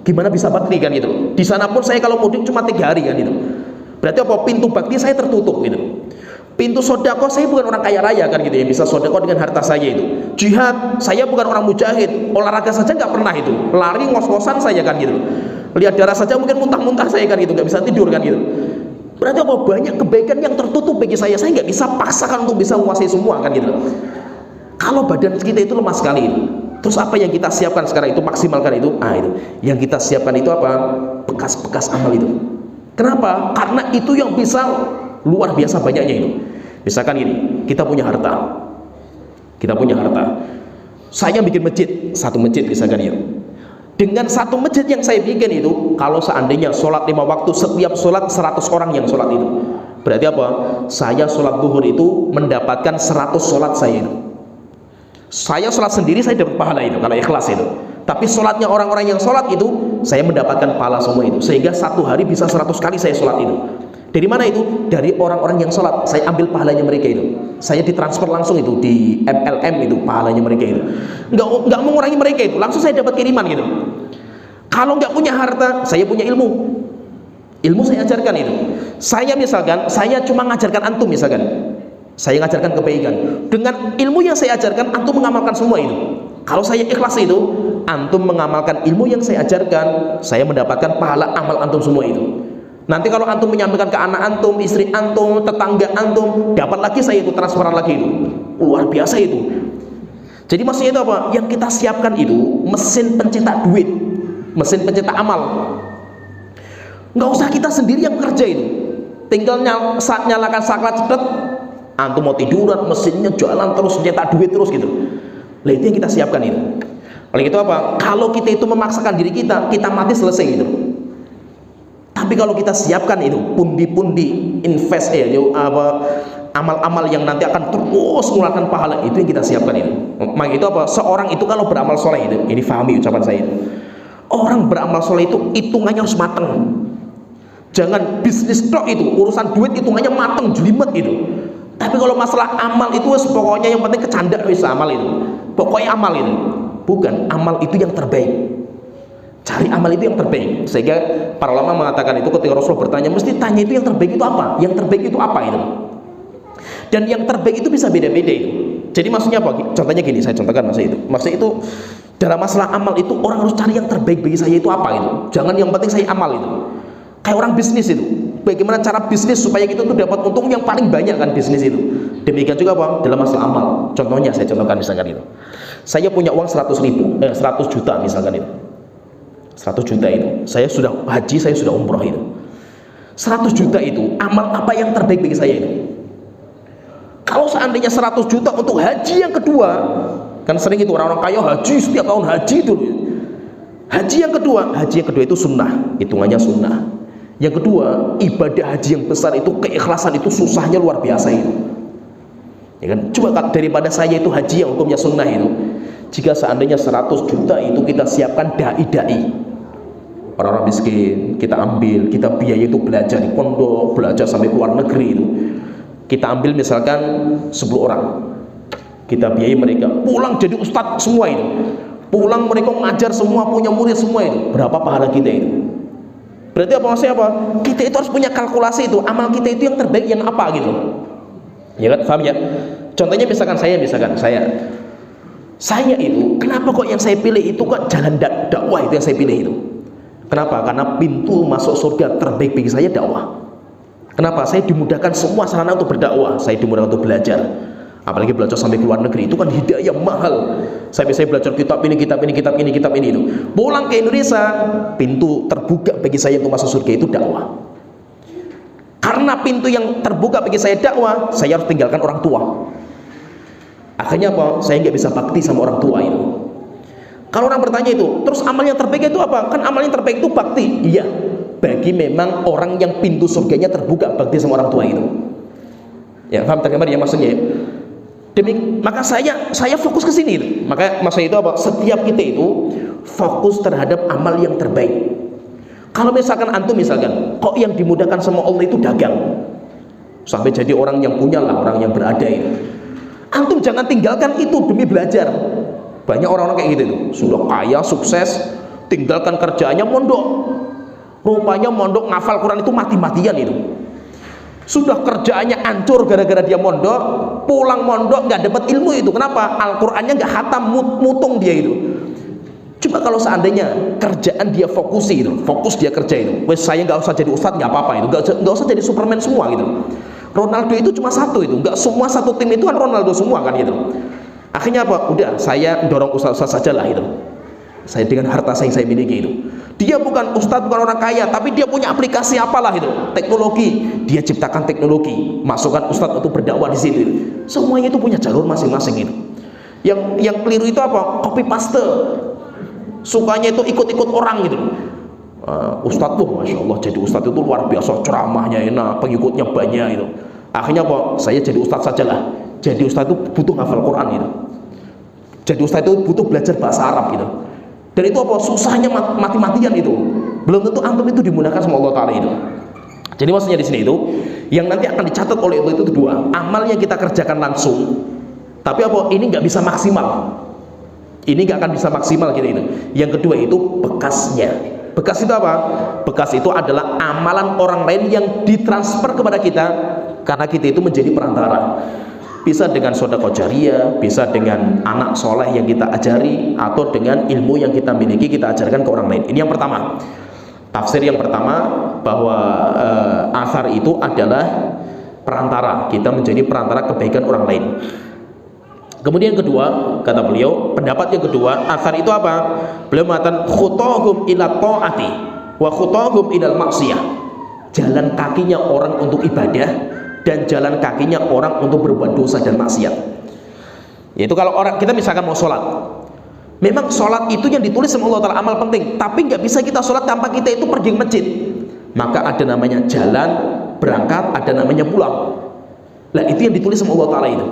Gimana bisa bakti kan gitu. Di sana pun saya kalau mudik cuma 3 hari kan gitu. Berarti apa? Pintu bakti saya tertutup gitu. Pintu sodako saya bukan orang kaya raya kan gitu ya, bisa sodako dengan harta saya itu. Jihad saya bukan orang mujahid, olahraga saja nggak pernah itu, lari ngos-ngosan saya kan gitu. Lihat darah saja mungkin muntah-muntah saya kan gitu, nggak bisa tidur kan gitu. Berarti apa? Banyak kebaikan yang tertutup bagi saya nggak bisa paksakan untuk bisa menguasai semua kan gitu. Kalau badan kita itu lemah sekali itu. Terus apa yang kita siapkan sekarang itu, maksimalkan itu. Itu yang kita siapkan itu apa? Bekas-bekas amal itu. Kenapa? Karena itu yang bisa luar biasa banyaknya itu. Misalkan gini, kita punya harta, saya bikin masjid, satu masjid misalkan ya. Dengan satu masjid yang saya bikin itu, kalau seandainya sholat 5 waktu, setiap sholat 100 orang yang sholat itu, berarti apa? Saya sholat zuhur itu mendapatkan 100 sholat saya itu. Saya sholat sendiri saya dapat pahala itu kalau ikhlas itu. Tapi sholatnya orang-orang yang sholat itu, saya mendapatkan pahala semua itu. Sehingga satu hari bisa 100 kali saya sholat itu. Dari mana itu? Dari orang-orang yang sholat. Saya ambil pahalanya mereka itu. Saya ditransfer langsung itu di MLM itu pahalanya mereka itu. Nggak mengurangi mereka itu. Langsung saya dapat kiriman gitu. Kalau nggak punya harta, saya punya ilmu. Ilmu saya ajarkan itu. Saya misalkan, saya cuma ngajarkan antum misalkan. Saya ngajarkan kebaikan. Dengan ilmu yang saya ajarkan, antum mengamalkan semua itu. Kalau saya ikhlas itu, antum mengamalkan ilmu yang saya ajarkan, saya mendapatkan pahala amal antum semua itu. Nanti kalau antum menyampaikan ke anak antum, istri antum, tetangga antum, dapat lagi saya itu, transferan lagi itu. Luar biasa itu. Jadi maksudnya itu apa? Yang kita siapkan itu mesin pencetak duit, mesin pencetak amal. Nggak usah kita sendiri yang bekerja itu. Tinggal nyalakan saklar cedet, antum mau tiduran, mesinnya jalan terus, mencetak duit terus gitu. Nah itu yang kita siapkan itu. Oleh itu apa? Kalau kita itu memaksakan diri kita, kita mati selesai gitu. Tapi kalau kita siapkan itu pundi-pundi invest amal-amal yang nanti akan terus mengeluarkan pahala, itu yang kita siapkan itu. Maka itu apa? Seorang itu kalau beramal soleh itu, ini fahami ucapan saya itu. Orang beramal soleh itu hitungannya harus matang. Jangan bisnis tok itu, urusan duit hitungannya matang, jelimet itu. Tapi kalau masalah amal itu pokoknya yang penting kecanda bisa amal itu. Pokoknya amal itu. Bukan, amal itu yang terbaik. Cari amal itu yang terbaik. Sehingga para ulama mengatakan itu ketika Rasulullah bertanya, mesti tanya itu yang terbaik itu apa? Yang terbaik itu apa itu? Dan yang terbaik itu bisa beda-beda itu. Jadi maksudnya apa? Contohnya gini, saya contohkan maksudnya itu. Maksudnya itu dalam masalah amal itu orang harus cari yang terbaik bagi saya itu apa itu. Jangan yang penting saya amal itu. Kayak orang bisnis itu. Bagaimana cara bisnis supaya kita tuh dapat untung yang paling banyak kan bisnis itu. Demikian juga apa? Dalam masalah amal. Contohnya saya contohkan misalkan itu. Saya punya uang 100 juta misalkan itu. 100 juta itu, saya sudah haji, saya sudah umroh itu. 100 juta itu, amal apa yang terbaik bagi saya itu? Kalau seandainya 100 juta untuk haji yang kedua, kan sering itu orang-orang kaya haji setiap tahun haji itu. Haji yang kedua itu sunnah, hitungannya sunnah. Yang kedua, ibadah haji yang besar itu keikhlasan itu susahnya luar biasa itu. Ya kan? Coba daripada saya itu haji yang hukumnya sunnah itu. Jika seandainya 100 juta itu kita siapkan dai-dai, orang-orang miskin, kita ambil, kita biaya itu belajar di pondok, belajar sampai ke luar negeri itu. Kita ambil misalkan 10 orang, kita biayai mereka, pulang jadi ustadz semua itu. Pulang mereka ngajar semua, punya murid semua itu. Berapa pahala kita itu? Berarti apa maksudnya apa? Kita itu harus punya kalkulasi itu, amal kita itu yang terbaik yang apa gitu. Ya kan, paham ya? Contohnya misalkan saya itu, kenapa kok yang saya pilih itu kok jalan dakwah itu yang saya pilih itu? Kenapa? Karena pintu masuk surga terbaik bagi saya dakwah. Kenapa? Saya dimudahkan semua sarana untuk berdakwah, saya dimudahkan untuk belajar. Apalagi belajar sampai ke luar negeri, itu kan hidayah mahal. Saya bisa belajar kitab ini itu. Pulang ke Indonesia, pintu terbuka bagi saya untuk masuk surga itu dakwah. Karena pintu yang terbuka bagi saya dakwah, saya harus tinggalkan orang tua. Akhirnya apa? Saya nggak bisa bakti sama orang tua itu. Kalau orang bertanya itu, terus amal yang terbaik itu apa? Kan amal yang terbaik itu bakti. Iya, bagi memang orang yang pintu surganya terbuka bakti sama orang tua itu. Ya, paham tergambar ya maksudnya? Maka saya fokus ke sini. Maka maksudnya itu apa? Setiap kita itu fokus terhadap amal yang terbaik. Kalau misalkan antum misalkan, kok yang dimudahkan sama Allah itu dagang, sampai jadi orang yang punya lah, orang yang berada itu. Antum jangan tinggalkan itu demi belajar. Banyak orang-orang kayak gitu itu, sudah kaya, sukses, tinggalkan kerjaannya mondok. Rupanya mondok ngafal Quran itu mati-matian itu. Sudah kerjaannya hancur gara-gara dia mondok, pulang mondok nggak dapat ilmu itu. Kenapa? Al-Qur'annya nggak khatam, mutung dia itu. Coba kalau seandainya kerjaan dia fokusi itu, fokus dia kerja itu. Wes saya nggak usah jadi ustadz nggak apa-apa itu, nggak usah jadi Superman semua gitu. Ronaldo itu cuma satu itu, nggak semua satu tim itu kan Ronaldo semua kan gitu. Akhirnya apa? Udah saya dorong ustaz-ustaz saja lah itu. Saya dengan harta yang saya miliki itu. Dia bukan ustaz, bukan orang kaya, tapi dia punya aplikasi apalah itu, teknologi. Dia ciptakan teknologi, masukkan ustaz untuk berdakwah di situ. Semuanya itu punya jalur masing-masing itu. Yang keliru itu apa? Copy paste. Sukanya itu ikut-ikut orang gitu. Ustadz tuh masya Allah jadi ustadz itu luar biasa, ceramahnya enak, pengikutnya banyak itu. Akhirnya apa? Saya jadi ustadz saja lah. Jadi ustadz itu butuh hafal Quran gitu. Jadi ustadz itu butuh belajar bahasa Arab gitu. Dan itu apa? Susahnya mati-matian itu. Belum tentu antum itu dimudahkan sama Allah Ta'ala itu. Jadi maksudnya di sini itu yang nanti akan dicatat oleh Allah itu dua. Amal yang kita kerjakan langsung, tapi apa? Ini nggak bisa maksimal. Ini nggak akan bisa maksimal gitu itu. Yang kedua itu bekasnya. Bekas itu apa? Bekas itu adalah amalan orang lain yang ditransfer kepada kita karena kita itu menjadi perantara. Bisa dengan sedekah jariyah, bisa dengan anak soleh yang kita ajari, atau dengan ilmu yang kita miliki kita ajarkan ke orang lain. Ini yang pertama. Tafsir yang pertama bahwa asar itu adalah perantara. Kita menjadi perantara kebaikan orang lain. Kemudian yang kedua, kata beliau, pendapat yang kedua, asar itu apa? Beliau mengatakan khutahum ila ta'ati wa khutahum ilal maksiyah. Jalan kakinya orang untuk ibadah dan jalan kakinya orang untuk berbuat dosa dan maksiat. Yaitu kalau orang kita misalkan mau sholat, memang sholat itu yang ditulis sama Allah Ta'ala amal penting, tapi nggak bisa kita sholat tanpa kita itu pergi ke masjid. Maka ada namanya jalan berangkat, ada namanya pulang. Nah itu yang ditulis sama Allah Ta'ala itu.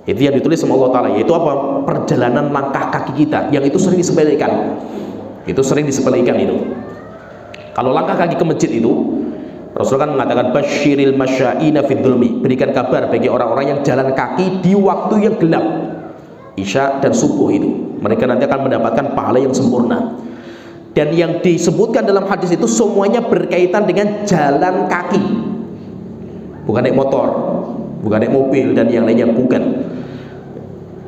Itu yang ditulis sama Allah Ta'ala, yaitu apa? Perjalanan langkah kaki kita, yang itu sering disepelekan. Itu sering disepelekan itu. Kalau langkah kaki ke masjid itu, Rasul kan mengatakan basyiril masya'ina fid dhulmi, berikan kabar bagi orang-orang yang jalan kaki di waktu yang gelap, Isya dan subuh itu. Mereka nanti akan mendapatkan pahala yang sempurna. Dan yang disebutkan dalam hadis itu semuanya berkaitan dengan jalan kaki. Bukan naik motor, bukan naik mobil dan yang lainnya, bukan.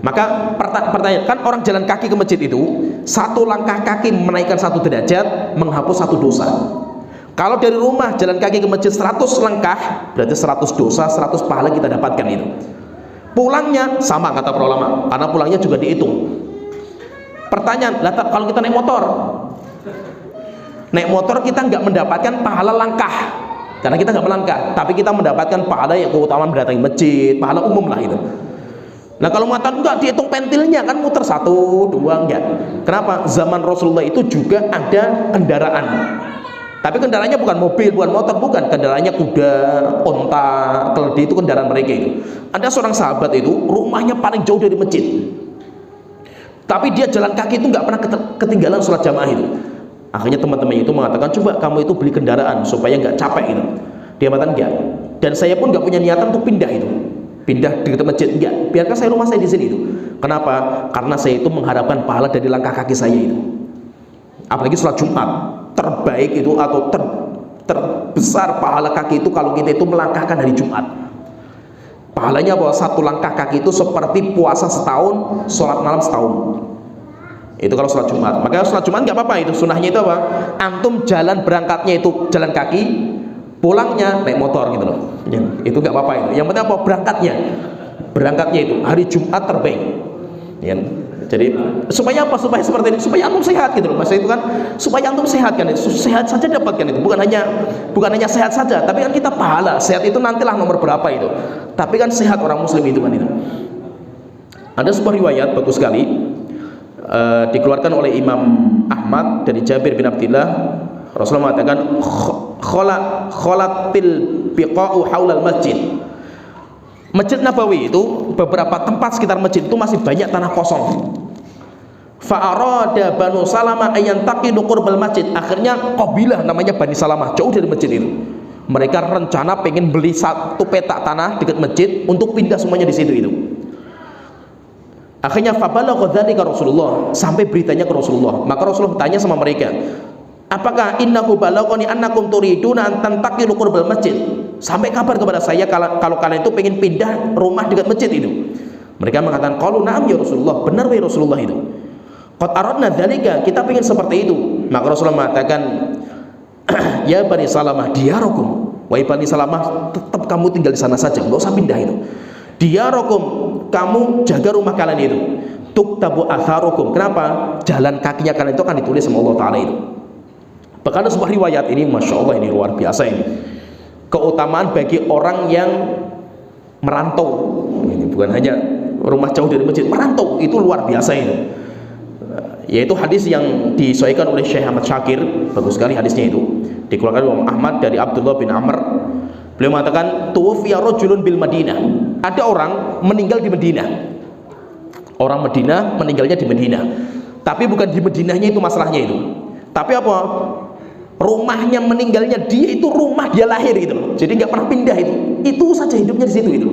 Maka pertanyaan, kan orang jalan kaki ke masjid itu satu langkah kaki menaikkan satu derajat, menghapus satu dosa. Kalau dari rumah jalan kaki ke masjid 100 langkah, berarti 100 dosa, 100 pahala kita dapatkan itu. Pulangnya sama kata para ulama, karena pulangnya juga dihitung. Pertanyaan, kalau kita naik motor, kita nggak mendapatkan pahala langkah, karena kita nggak melangkah, tapi kita mendapatkan pahala yang keutamaan mendatangi masjid, pahala umum lah itu. Nah kalau mengatakan enggak dihitung pentilnya, kan muter 1, 2, enggak. Kenapa? Zaman Rasulullah itu juga ada kendaraan, tapi kendaraannya bukan mobil, bukan motor, bukan. Kendaraannya kuda, onta, keledai, itu kendaraan mereka itu. Ada seorang sahabat itu rumahnya paling jauh dari masjid, tapi dia jalan kaki itu nggak pernah ketinggalan sholat jamaah itu. Akhirnya teman-teman itu mengatakan, coba kamu itu beli kendaraan supaya nggak capek itu. Dia mengatakan enggak. Dan saya pun nggak punya niatan untuk pindah itu, pindah di masjid, enggak. Biarkan saya rumah saya di sini itu. Kenapa? Karena saya itu mengharapkan pahala dari langkah kaki saya itu. Apalagi sholat Jumat terbaik itu atau terbesar pahala kaki itu kalau kita itu melangkahkan hari Jumat. Pahalanya bahwa satu langkah kaki itu seperti puasa setahun, sholat malam setahun. Itu kalau sholat Jumat. Makanya sholat Jumat nggak apa-apa itu. Sunnahnya itu apa? Antum jalan berangkatnya itu jalan kaki, pulangnya naik motor gitu loh. Ya, itu nggak apa-apa itu. Yang penting apa? Berangkatnya itu hari Jumat terbaik. Ya. Jadi supaya apa? Supaya seperti ini, supaya antum sehat gitu loh. Maksudnya itu kan supaya antum sehat kan, sehat saja dapatkan itu. Bukan hanya sehat saja, tapi kan kita pahala. Sehat itu nantilah nomor berapa itu. Tapi kan sehat orang muslim itu kan itu. Ada sebuah riwayat bagus sekali, dikeluarkan oleh Imam Ahmad dari Jabir bin Abdillah. Rasulullah mengatakan kholatil biqa'u haulal masjid. Masjid Nabawi itu beberapa tempat sekitar masjid itu masih banyak tanah kosong. Fa'arada Banu Salamah ayantaqidu qurbal masjid. Akhirnya kabilah namanya Bani Salamah jauh dari masjid itu. Mereka rencana pengen beli satu petak tanah dekat masjid untuk pindah semuanya di situ itu. Akhirnya fabalagha dzalika Rasulullah, sampai beritanya ke Rasulullah. Maka Rasulullah tanya sama mereka, apakah innahu balaghani annakum turiduna an tantaqilu qurbal masjid? Sampai kabar kepada saya kalau kalian itu pengen pindah rumah dekat masjid itu. Mereka mengatakan, qalu na'am ya Rasulullah, benar wahai Rasulullah itu. Qad aradna dzalika, kita pengen seperti itu. Maka Rasulullah mengatakan, ya Bani Salamah diyarakum, wahai Bani Salamah, tetap kamu tinggal di sana saja, enggak usah pindah itu. Diyarakum, kamu jaga rumah kalian itu. Tuktabu atharukum, kenapa? Jalan kakinya kalian itu akan ditulis sama Allah Ta'ala itu. Bahkan ada sebuah riwayat ini, Masya Allah, ini luar biasa ini, keutamaan bagi orang yang merantau. Ini bukan hanya rumah jauh dari masjid, merantau itu luar biasa ini. Yaitu hadis yang disahihkan oleh Syekh Ahmad Syakir, bagus sekali hadisnya itu, dikeluarkan oleh Imam Ahmad dari Abdullah bin Amr. Beliau mengatakan, tuwfiya rajulun bil Madinah. Ada orang meninggal di Madinah. Orang Madinah meninggalnya di Madinah. Tapi bukan di Madinahnya itu masalahnya itu. Tapi apa? Rumahnya meninggalnya dia itu rumah dia lahir gitu. Jadi nggak pernah pindah itu. Itu saja hidupnya di situ itu.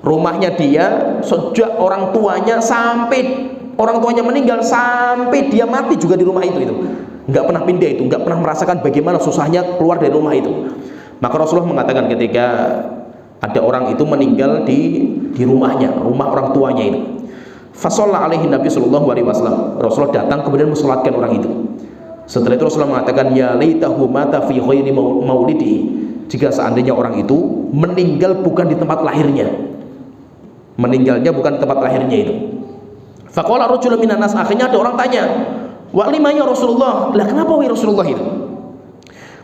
Rumahnya dia sejak orang tuanya sampai orang tuanya meninggal sampai dia mati juga di rumah itu. Nggak pernah pindah itu, nggak pernah merasakan bagaimana susahnya keluar dari rumah itu. Maka Rasulullah mengatakan ketika ada orang itu meninggal di rumahnya, rumah orang tuanya itu. Fasalla alaihi Nabi sallallahu alaihi wasallam. Rasulullah datang kemudian mensolatkan orang itu. Setelah itu Rasulullah mengatakan, ya laitahu mata fi ghairi maulidi. Jika seandainya orang itu meninggal bukan di tempat lahirnya. Meninggalnya bukan di tempat lahirnya itu. Faqala rajulun minan nas, akhirnya ada orang tanya, wa lima ya Rasulullah? Lah kenapa wahai Rasulullah itu?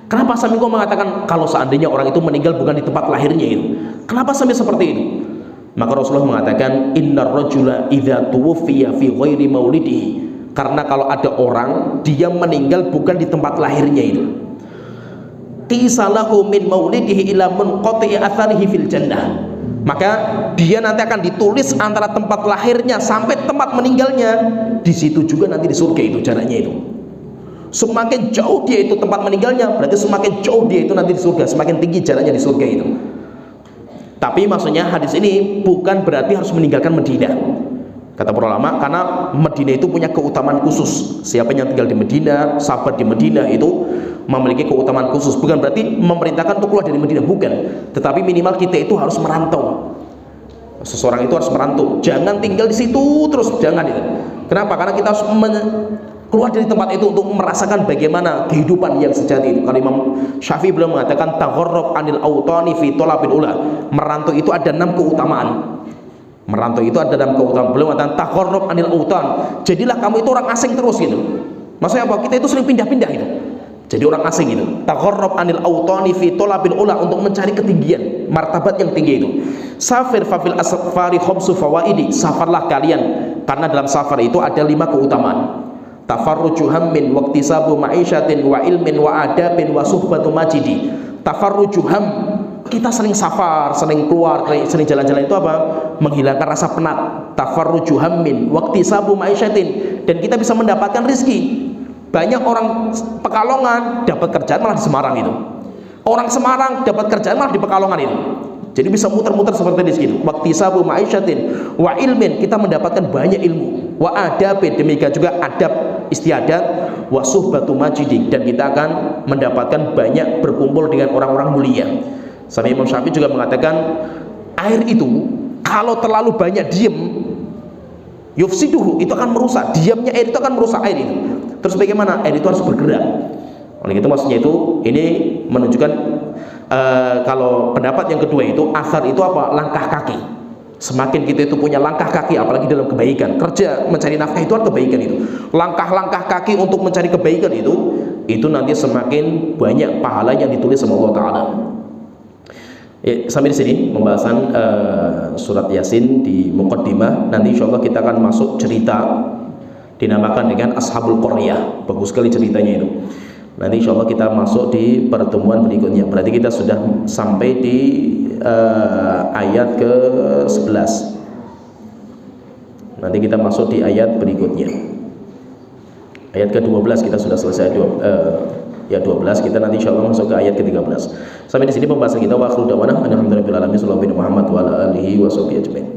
Kenapa sampai kau mengatakan kalau seandainya orang itu meninggal bukan di tempat lahirnya itu? Kenapa sampai seperti itu? Maka Rasulullah mengatakan, innar rajula idza tuwfiya fi ghairi maulidihi. Karena kalau ada orang dia meninggal bukan di tempat lahirnya itu, qisalahu min maulidihi ila munqati atharihi fil jannah. Maka dia nanti akan ditulis antara tempat lahirnya sampai tempat meninggalnya, di situ juga nanti di surga itu jaraknya itu. Semakin jauh dia itu tempat meninggalnya, berarti semakin jauh dia itu nanti di surga, semakin tinggi jaraknya di surga itu. Tapi maksudnya hadis ini bukan berarti harus meninggalkan Madinah, kata para ulama, karena Madinah itu punya keutamaan khusus. Siapa yang tinggal di Madinah, sahabat di Madinah itu memiliki keutamaan khusus. Bukan berarti memerintahkan untuk keluar dari Madinah, bukan. Tetapi minimal kita itu harus merantau. Seseorang itu harus merantau, jangan tinggal di situ terus, jangan itu. Kenapa? Karena kita harus keluar dari tempat itu untuk merasakan bagaimana kehidupan yang sejati itu. Kalau Imam Syafi'i belum mengatakan tagharrab anil autani fi talabil ula. Merantau itu ada 6 keutamaan. Merantau itu ada 6 keutamaan. Belum mengatakan tagharrab anil autan. Jadilah kamu itu orang asing terus gitu. Maksudnya apa? Kita itu sering pindah-pindah itu. Jadi orang asing itu. Tagharrab anil autani fi talabil ula, untuk mencari ketinggian, martabat yang tinggi itu. Safir fafil asfari khamsu fawaidi. Safarlah kalian karena dalam safar itu ada 5 keutamaan. Tafarruju hammin waqtisabu ma'isyatin wa ilmin wa adabin wa suhbatu majidi. Tafarruju ham, kita sering safar, sering keluar, sering jalan-jalan itu apa? Menghilangkan rasa penat. Tafarruju hammin waqtisabu ma'isyatin, dan kita bisa mendapatkan rizki. Banyak orang Pekalongan dapat kerjaan malah di Semarang itu. Orang Semarang dapat kerjaan malah di Pekalongan itu. Jadi bisa muter-muter seperti di situ. Waqtisabu ma'isyatin wa ilmin, kita mendapatkan banyak ilmu. Wa adabin, demikian juga adab istiadat. Wa suhbatu majidi, dan kita akan mendapatkan banyak berkumpul dengan orang-orang mulia. Sampai Imam Syafi'i juga mengatakan, air itu kalau terlalu banyak diem, yufsiduhu, itu akan merusak. Diamnya air itu akan merusak air itu. Terus bagaimana? Air itu harus bergerak. Oleh itu maksudnya itu, ini menunjukkan kalau pendapat yang kedua itu, asar itu apa? Langkah kaki. Semakin kita itu punya langkah kaki, apalagi dalam kebaikan, kerja mencari nafkah itu adalah kebaikan itu. Langkah-langkah kaki untuk mencari kebaikan itu nanti semakin banyak pahala yang ditulis sama Allah Ta'ala. Sampai di sini pembahasan surat Yasin di muqaddimah. Nanti insyaallah kita akan masuk cerita dinamakan dengan Ashabul Qaryah. Bagus sekali ceritanya itu. Nanti insyaallah kita masuk di pertemuan berikutnya. Berarti kita sudah sampai di ayat ke-11. Nanti kita masuk di ayat berikutnya. Ayat ke-12 kita sudah selesai. Ya 12, kita nanti insyaallah masuk ke ayat ke-13. Sampai di sini pembahasan kita. Wa akhiru da'wana alhamdulillahi rabbil alamin. Sallallahu alaihi wa alihi wa sahbihi ajmain.